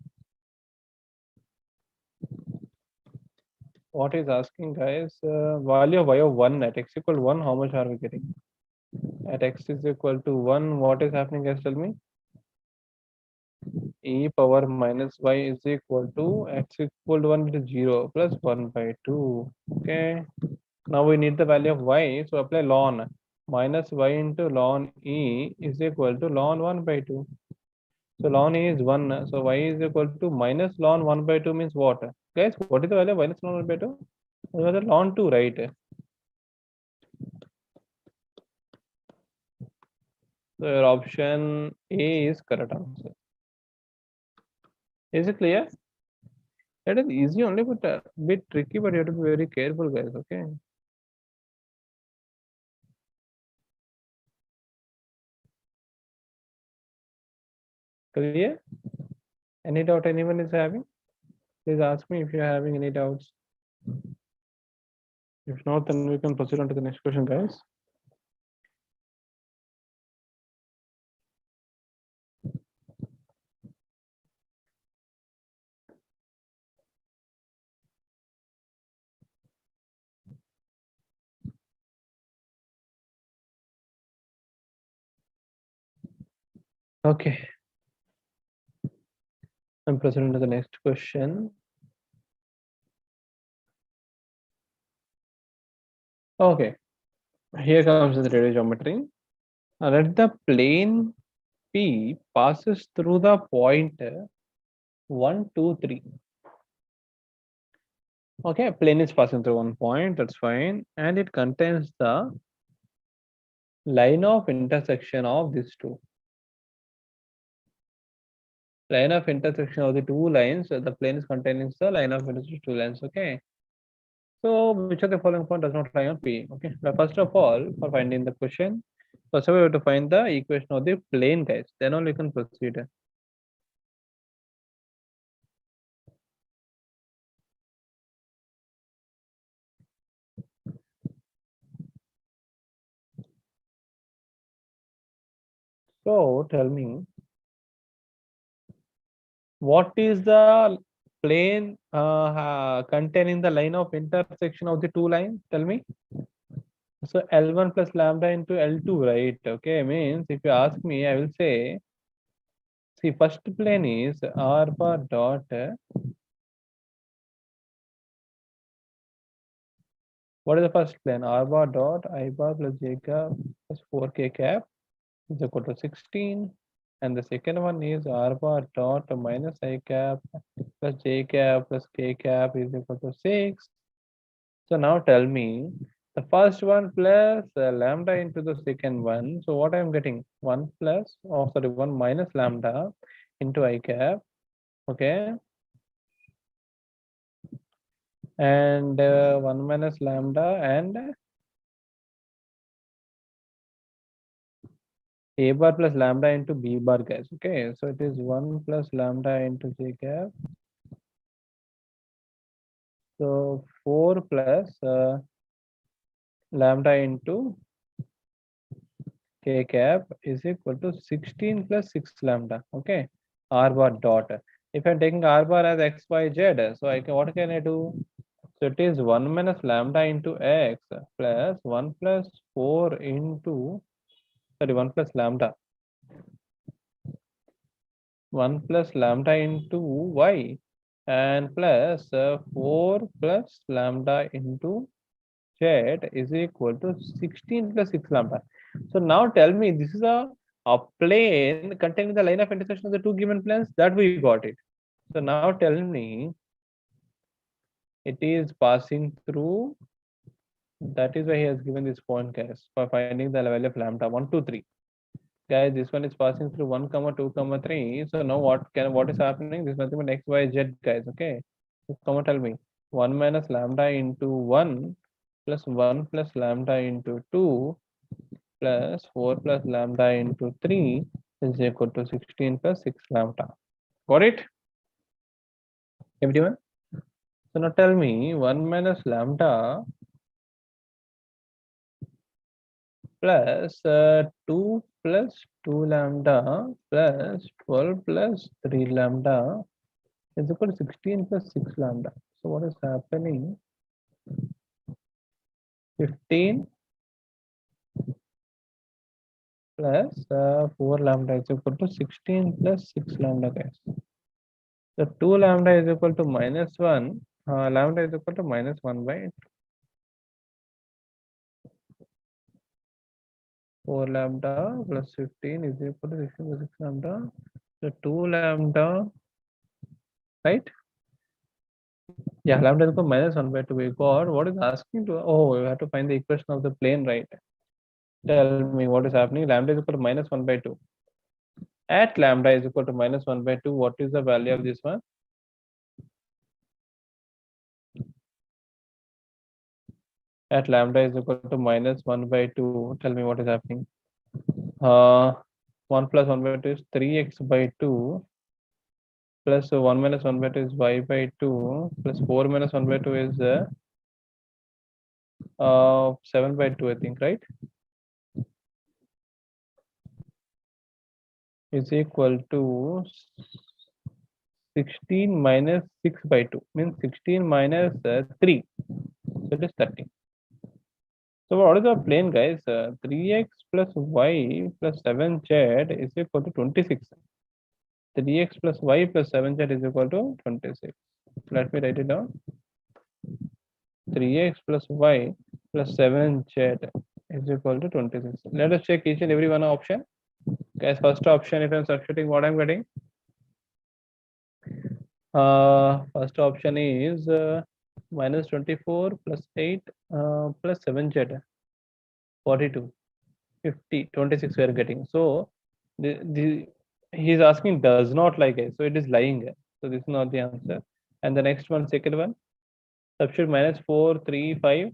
[SPEAKER 1] What is asking, guys? Value of y of 1 at x equal to 1, how much are we getting? At x is equal to 1, what is happening, guys? Tell me. E power minus y is equal to x equal to 1 is 0 plus 1 by 2. Okay. Now we need the value of y, so apply ln. Minus y into ln e is equal to ln 1 by 2. So ln e is 1, so y is equal to minus ln 1 by 2 means what? Guys, what is the value of minus ln 1 by 2? It was ln 2, right? So your option A is correct answer. Is it clear? It is easy only, but a bit tricky, but you have to be very careful, guys, okay? Clear? Any doubt anyone is having? Please ask me if you are having any doubts. If not, then we can proceed on to the next question, guys. Okay. I'm proceeding to the next question. Okay. Here comes the radio geometry. Let the plane P passes through the point 1, 2, 3. Okay, plane is passing through one point, that's fine. And it contains the line of intersection of these two. Line of intersection of the two lines, the plane is containing the line of intersection of two lines, okay? So which of the following point does not lie on P? Okay, now first of all, for finding the question, first of all, we have to find the equation of the plane, guys. Then only you can proceed. So tell me, what is the plane containing the line of intersection of the two lines? Tell me. So L1 plus lambda into L2, right? Okay, means if you ask me, I will say, see, first plane is R bar dot. What is the first plane? R bar dot I bar plus J cap plus 4K cap is equal to 16. And the second one is R bar dot minus I cap plus J cap plus K cap is equal to 6. So now tell me the first one plus lambda into the second one. So what I am getting? 1 plus, oh sorry, 1 minus lambda into I cap. Okay. And 1 minus lambda and A bar plus lambda into B bar, guys. Okay, so it is 1 plus lambda into J cap. So 4 plus lambda into K cap is equal to 16 plus 6 lambda. Okay, R bar dot. If I'm taking R bar as X, Y, Z, so what can I do? So it is 1 minus lambda into X plus 1 plus 4 into, sorry, 1 plus lambda. 1 plus lambda into Y and plus 4 plus lambda into Z is equal to 16 plus 6 lambda. So now tell me, this is a plane containing the line of intersection of the two given planes, that we got it. So now tell me, it is passing through, that is why he has given this point, guys, for finding the value of lambda 1, 2, 3. Guys, this one is passing through 1 comma 2 comma 3. So now what is happening? This is nothing but x y z, guys. Okay, so come on, tell me, 1 minus lambda into 1 plus 1 plus lambda into 2 plus 4 plus lambda into 3 is equal to 16 plus 6 lambda. Got it, everyone? So now tell me, 1 minus lambda plus 2 plus 2 lambda plus 12 plus 3 lambda is equal to 16 plus 6 lambda. So what is happening? 15 plus 4 lambda is equal to 16 plus 6 lambda, guys. So 2 lambda is equal to minus 1. Lambda is equal to minus 1 by 4 lambda plus 15 is equal to 16 plus 6 lambda. So 2 lambda, right? Yeah, lambda is equal to minus 1 by 2. We got what is asking to, oh, we have to find the equation of the plane, right? Tell me what is happening. Lambda is equal to minus 1 by 2. At lambda is equal to minus 1 by 2, what is the value of this one? At lambda is equal to minus 1 by 2, tell me what is happening. 1 plus 1 by 2 is 3x by 2 plus 1 minus 1 by 2 is y by 2 plus 4 minus 1 by 2 is 7 by 2, I think, right? Is equal to 16 minus 6 by 2, means 16 minus 3, so it is 30. So what is the plane, guys? 3x plus y plus 7z is equal to 26. 3x plus y plus 7z is equal to 26. Let me write it down. 3x plus y plus 7z is equal to 26. Let us check each and every one option. Guys, first option, if I'm substituting, what I'm getting? First option is minus 24 plus 8 plus 7z, 42, 50, 26 we are getting. So he's asking does not like it, so it is lying. So this is not the answer. And the next one, second one, substitute minus 4, 3, 5.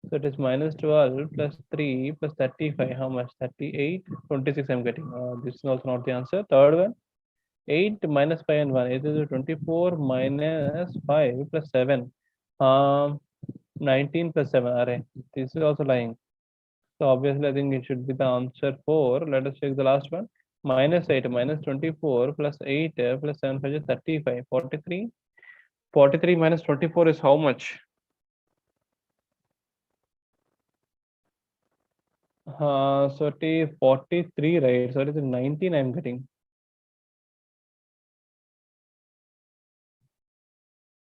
[SPEAKER 1] So it is minus 12 plus 3 plus 35. How much? 38, 26 I'm getting. This is also not the answer. Third one, 8 minus 5 and 1. It is 24 minus 5 plus 7. 19 plus 7. Array. This is also lying. So obviously, I think it should be the answer 4. Let us check the last one. Minus 8 minus 24 plus 8 plus 7 is 35. 43. 43 minus 24 is how much? So it is 43, right? So it is 19 I'm getting.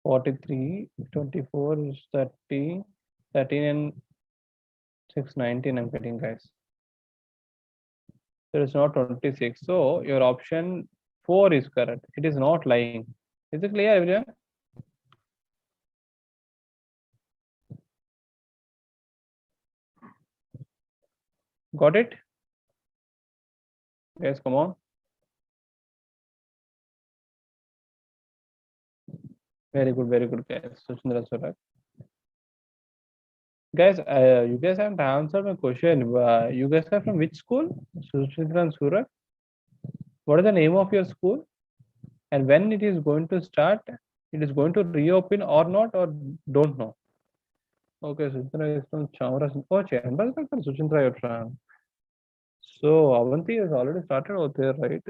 [SPEAKER 1] 43, 24 is 30, 13 and 6, 19 I'm getting, guys. There is not 26. So your option 4 is correct. It is not lying. Is it clear, everyone? Got it? Guys, come on. Very good, guys. Suchandra Surak. Guys, you guys haven't answered my question. You guys are from which school? Suchitra and Surat. What is the name of your school? And when it is going to start? It is going to reopen or not, or don't know. Okay, Suchitra is from Chamras. Oh, Chambers from Suchitra, you're from. So Avanti has already started out there, right?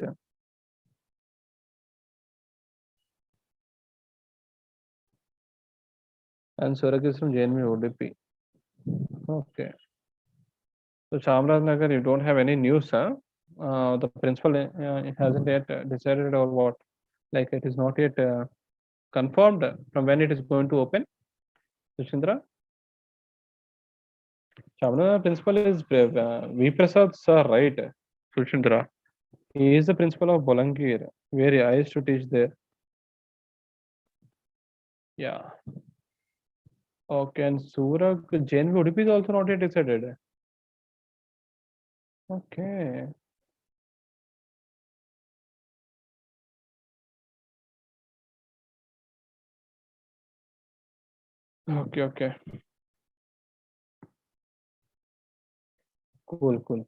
[SPEAKER 1] And Surak is from JNV ODP. Okay. So Chamarajanagar, you don't have any news, huh? The principal hasn't yet decided or what? Like it is not yet confirmed from when it is going to open. Sushindra, Chamarajanagar principal is V Prasad sir, right? Sushindra. He is the principal of Bolangir, where I used to teach there. Yeah. Okay, and Surak, JNV Udupi is also not yet decided. Okay. Okay, okay. Cool, cool.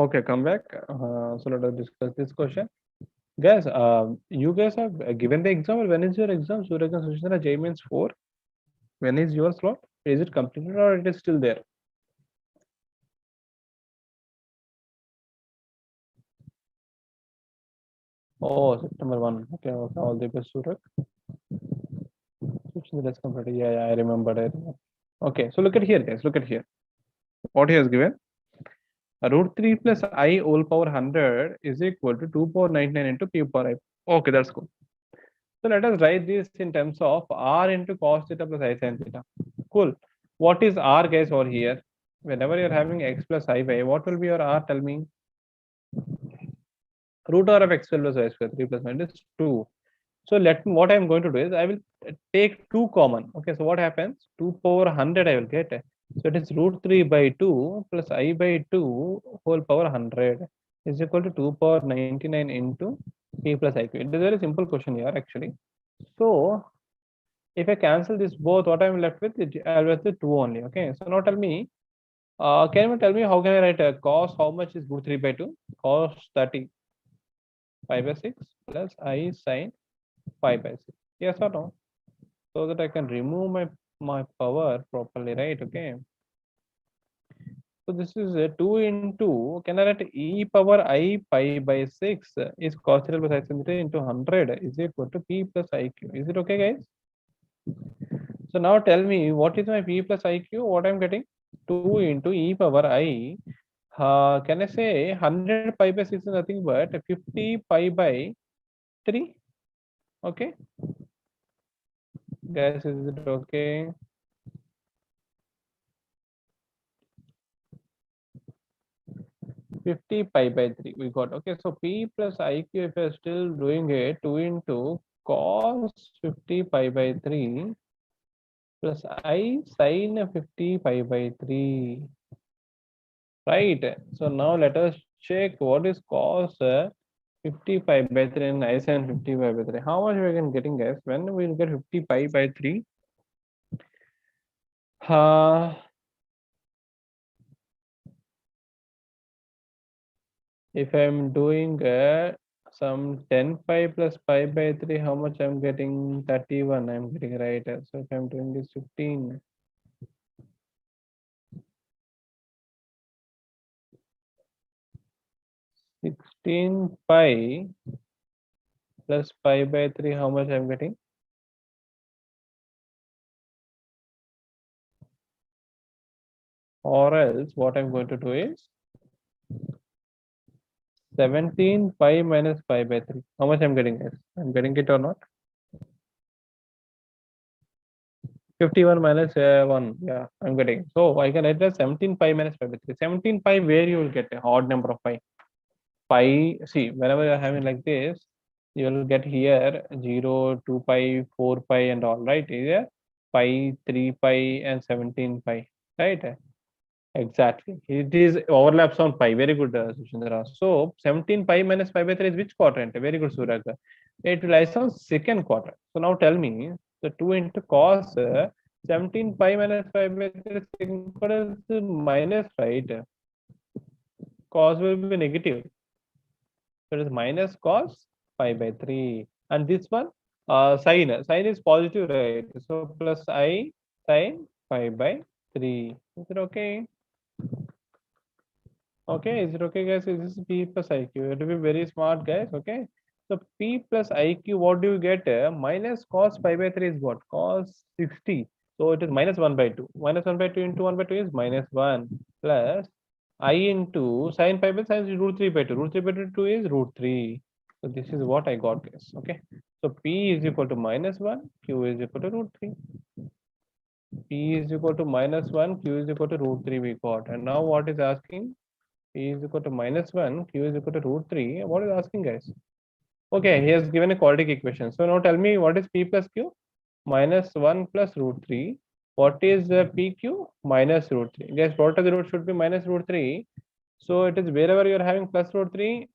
[SPEAKER 1] Okay, come back. So let us discuss this question. Guys, you guys have given the exam. When is your exam? Surya and Sushmita, J means 4. When is your slot? Is it completed or it is still there? Oh, September 1. Okay, okay. All the best, Surya. Sushmita is completed. Yeah, yeah, I remembered. Okay, so look at here, guys. Look at here. What he has given? Root 3 plus I whole power 100 is equal to 2 power 99 into p power I. Okay, that's cool. So let us write this in terms of r into cos theta plus I sin theta. Cool. What is r, guys, over here? Whenever you're having x plus I by, what will be your r? Tell me. Root r of x square plus y square, 3 plus minus 2. So let me, what I'm going to do is I will take 2 common. Okay, so what happens? 2 power 100 I will get. So it is root 3 by 2 plus I by 2 whole power 100 is equal to 2 power 99 into p plus iq. It is a very simple question here actually. So if I cancel this both, what I'm left with? I'll left with 2 only. Okay, so now tell me, can you tell me how can I write a cos? How much is root 3 by 2? Cos 30 pi by 6 plus I sin pi by 6. Yes or no? So that I can remove my power properly, right? Okay. So this is a 2 into, can I write e power I pi by 6 is cos theta plus I sin theta into 100 is equal to p plus iq. Is it okay, guys? So now tell me, what is my p plus iq? What I'm getting? 2 into e power I. Can I say 100 pi by 6 is nothing but 50 pi by 3? Okay. Guys, is it okay? 50 pi by 3 we got. Okay, so p plus iq, if you're still doing it, 2 into cos 50 pi by 3 plus I sin 50 pi by 3. Right. So now let us check what is cos 55 by 3 and I sin 55 by 3. How much we can getting, guys? When we will get 50 pi by 3? If I'm doing some 10 pi plus pi by 3, how much I'm getting? 31 I'm getting, right? So if I'm doing this 15, 16 pi plus pi by 3, how much I'm getting? Or else what I'm going to do is 17 pi minus pi by 3. How much I'm getting, guys? I'm getting it or not? 51 minus 1. Yeah, I'm getting. So I can write as 17 pi minus pi by 3. 17 pi, where you will get a odd number of pi. Pi, see, whenever you're having like this, you will get here 0, 2 pi, 4 pi, and all, right? Here, pi, 3 pi, and 17 pi, right? Exactly. It is overlaps on pi. Very good, Sushindra. So 17 pi minus pi by 3 is which quadrant? Very good, Suraj. It lies on second quadrant. So now tell me, So 2 into cos 17 pi minus 5 by 3 is equal to minus, right? Cos will be negative. So it is minus cos pi by 3. And this one, sine is positive, right? So plus I sine pi by 3. Is it okay? Okay, is it okay, guys? This is P plus IQ. You have to be very smart, guys. Okay. So P plus IQ, what do you get? Minus cos pi by 3 is what? Cos 60. So it is minus 1 by 2. Minus 1 by 2 into 1 by 2 is minus 1 plus I into sine pi by sine is root 3 by 2. Root 3 by 2 is root 3. So this is what I got, guys. Okay. So P is equal to minus 1, Q is equal to root 3. P is equal to minus 1, Q is equal to root 3 we got. And now what is asking? P is equal to minus 1, Q is equal to root 3. What is asking, guys? Okay, he has given a quadratic equation. So now tell me what is P plus Q? Minus 1 plus root 3. What is PQ? Minus root 3. Guys, what of the root should be minus root 3? So it is wherever you are having plus root 3,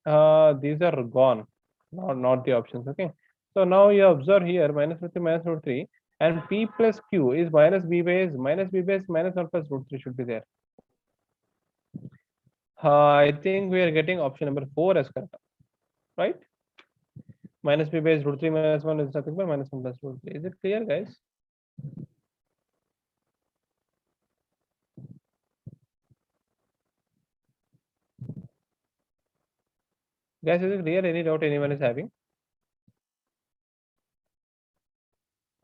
[SPEAKER 1] these are gone, not the options. Okay. So now you observe here minus root 3, minus root 3, and P plus Q is minus B base, minus 1 plus root 3 should be there. I think we are getting option number 4 as correct, right? Minus B base root 3 minus 1 is nothing but minus 1 plus root 3. Is it clear, guys? Guys, is it clear? Any doubt anyone is having?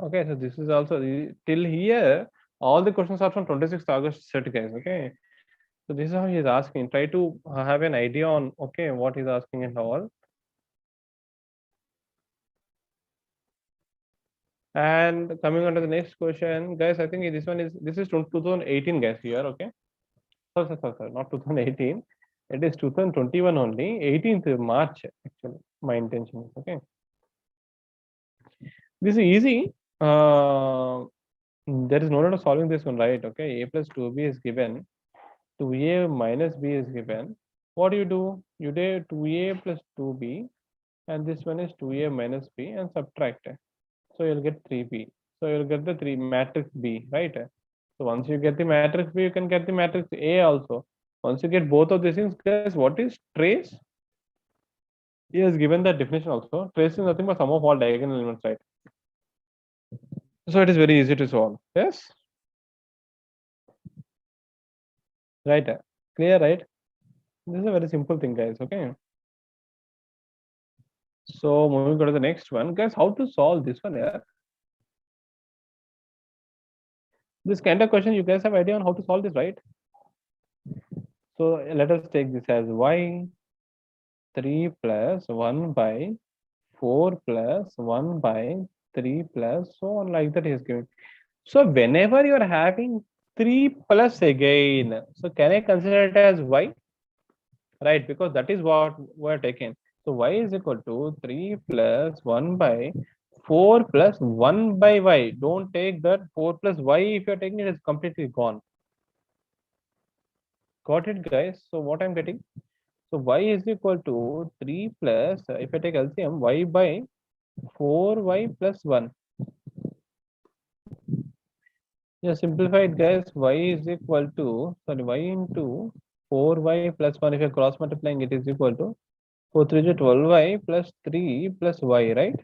[SPEAKER 1] Okay, so this is also till here. All the questions are from 26th August set, guys. Okay, so this is how he is asking. Try to have an idea on okay what he's asking and all. And coming on to the next question, guys, I think this is 2018, guys. Here, okay. Sorry, not 2018. It is 2021 only. 18th March actually. My intention is okay. This is easy. There is no need of solving this one, right? Okay, a plus 2b is given. 2a minus b is given. What do? You do 2a plus 2b, and this one is 2a minus b, and subtract. So you'll get 3b. So you'll get the 3 matrix B, right? So once you get the matrix B, you can get the matrix A also. Once you get both of these things, guys, what is trace? He has given the definition also. Trace is nothing but sum of all diagonal elements, right? So it is very easy to solve. Yes? Right? Clear, right? This is a very simple thing, guys. Okay. So moving on to the next one, guys, how to solve this one here? This kind of question, you guys have idea on how to solve this, right? So let us take this as y 3 plus 1 by 4 plus 1 by 3 plus so on, like that is given. So whenever you are having 3 plus again, so can I consider it as y? Right, because that is what we're taken. So y is equal to 3 plus 1 by 4 plus 1 by y. Don't take that 4 plus y. If you're taking it, is completely gone. Got it, guys? So what I'm getting? So y is equal to 3 plus, if I take LCM, y by 4y plus 1. Yeah, simplified, guys. Y is equal to, sorry, y into 4y plus 1. If you're cross multiplying, it is equal to 4 3 is 12y plus 3 plus y, right?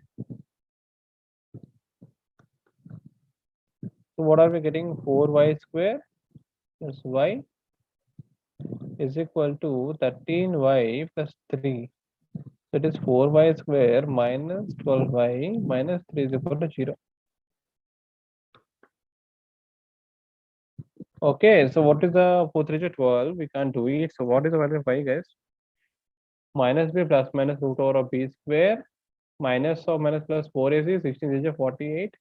[SPEAKER 1] So what are we getting? 4y square plus y is equal to 13y plus 3. So it is 4y square minus 12y minus 3 is equal to 0. Okay, so what is the 4 3 is 12? We can't do it. So what is the value of y, guys? Minus b plus minus root over of b square minus of minus plus 4ac 16 is 48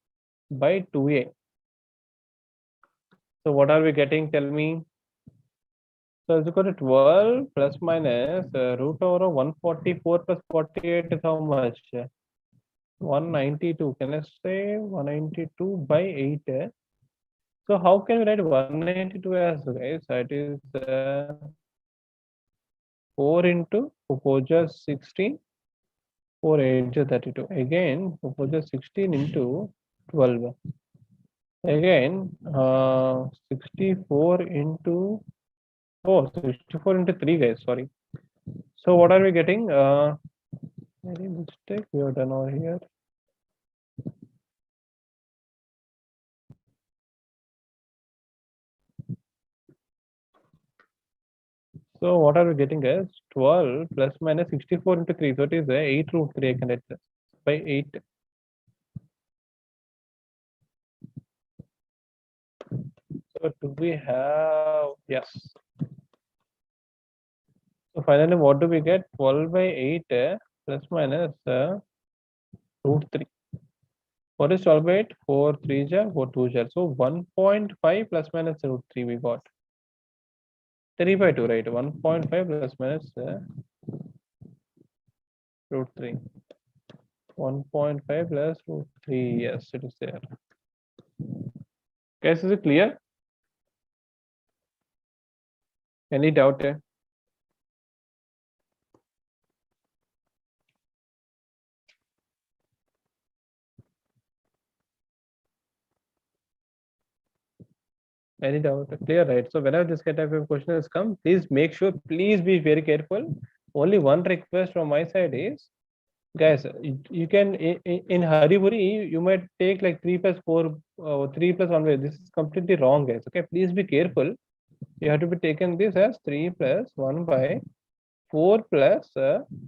[SPEAKER 1] by 2a. So what are we getting? Tell me. So it's equal to 12 plus minus root over of 144 plus 48 is how much? 192. Can I say 192 by 8? So how can we write 192 as, guys? That is 4 into 4 just 16, 4 8 just 32. Again, 4 just 16 into 12. Again, 64 into 64 into 3, guys. Sorry. So what are we getting? Any mistake we have done over here? So what are we getting, guys? 12 plus minus 64 into 3. So it is 8 root 3. I can write this by 8. So do we have? Yes. So finally, what do we get? 12 by 8 plus minus root 3. What is 12 by 8? 4 3 jar, 4 2 jar. So 1.5 plus minus root 3 we got. 3 by 2, right? 1.5 plus minus root 3. 1.5 plus root 3. Yes, it is there. Guys, is it clear? Any doubt? Any doubt? Clear, right? So whenever this type of question has come, please make sure, please be very careful. Only one request from my side is, guys, you can in hurry burry, you might take like 3 plus 4, 3 plus 1 way. This is completely wrong, guys. Okay, please be careful. You have to be taken this as 3 plus 1 by 4 plus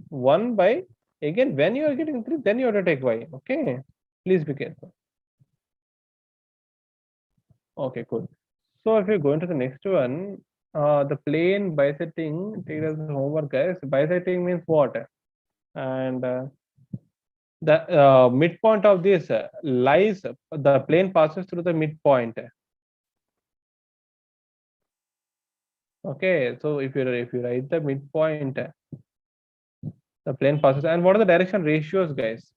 [SPEAKER 1] 1 by, again, when you are getting 3, then you have to take y. Okay, please be careful. Okay, cool. So if you go into the next one, the plane bisecting, take it as homework, guys. Bisecting means what? And the midpoint of this lies, the plane passes through the midpoint. Okay, so if you write the midpoint, the plane passes. And what are the direction ratios, guys?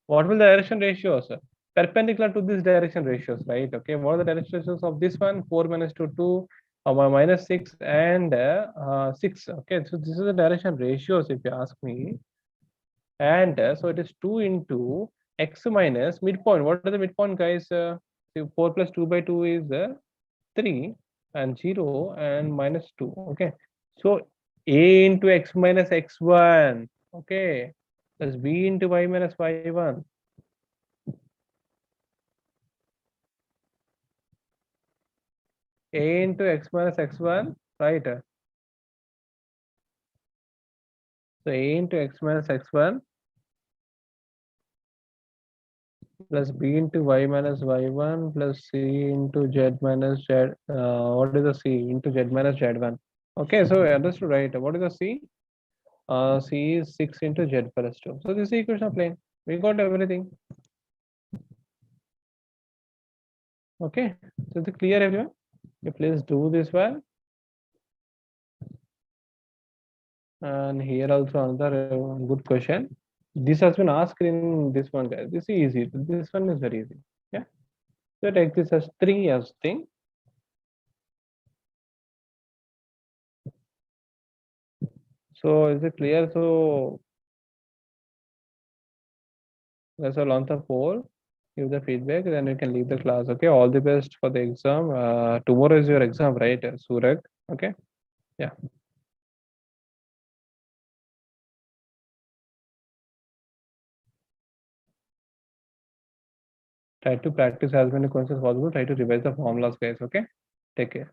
[SPEAKER 1] What will the direction ratios? Perpendicular to this direction ratios, right? Okay, what are the direction ratios of this one? 4 minus 2, 2, minus 6, and 6. Okay, so this is the direction ratios if you ask me. And so it is 2 into x minus midpoint. What are the midpoint, guys? 4 plus 2 by 2 is 3, and 0 and minus 2. Okay, so a into x minus x1, okay, plus b into y minus y1. A into x minus x1, right? So a into x minus x1 plus b into y minus y1 plus c into z minus z. What is the c? Into z minus z1. Okay, so I understood, right? What is the c? C is 6 into z plus 2. So this is the equation of plane. We got everything. Okay, so is it clear, everyone? Okay, please do this one. And here also another good question. This has been asked in this one, guys. This is easy. This one is very easy. Yeah. So take this as 3 as thing. So is it clear? So that's all on the 4. Give the feedback, then you can leave the class. Okay. All the best for the exam. Tomorrow is your exam, right, Suraj? Okay. Yeah. Try to practice as many questions as possible. Try to revise the formulas, guys. Okay. Take care.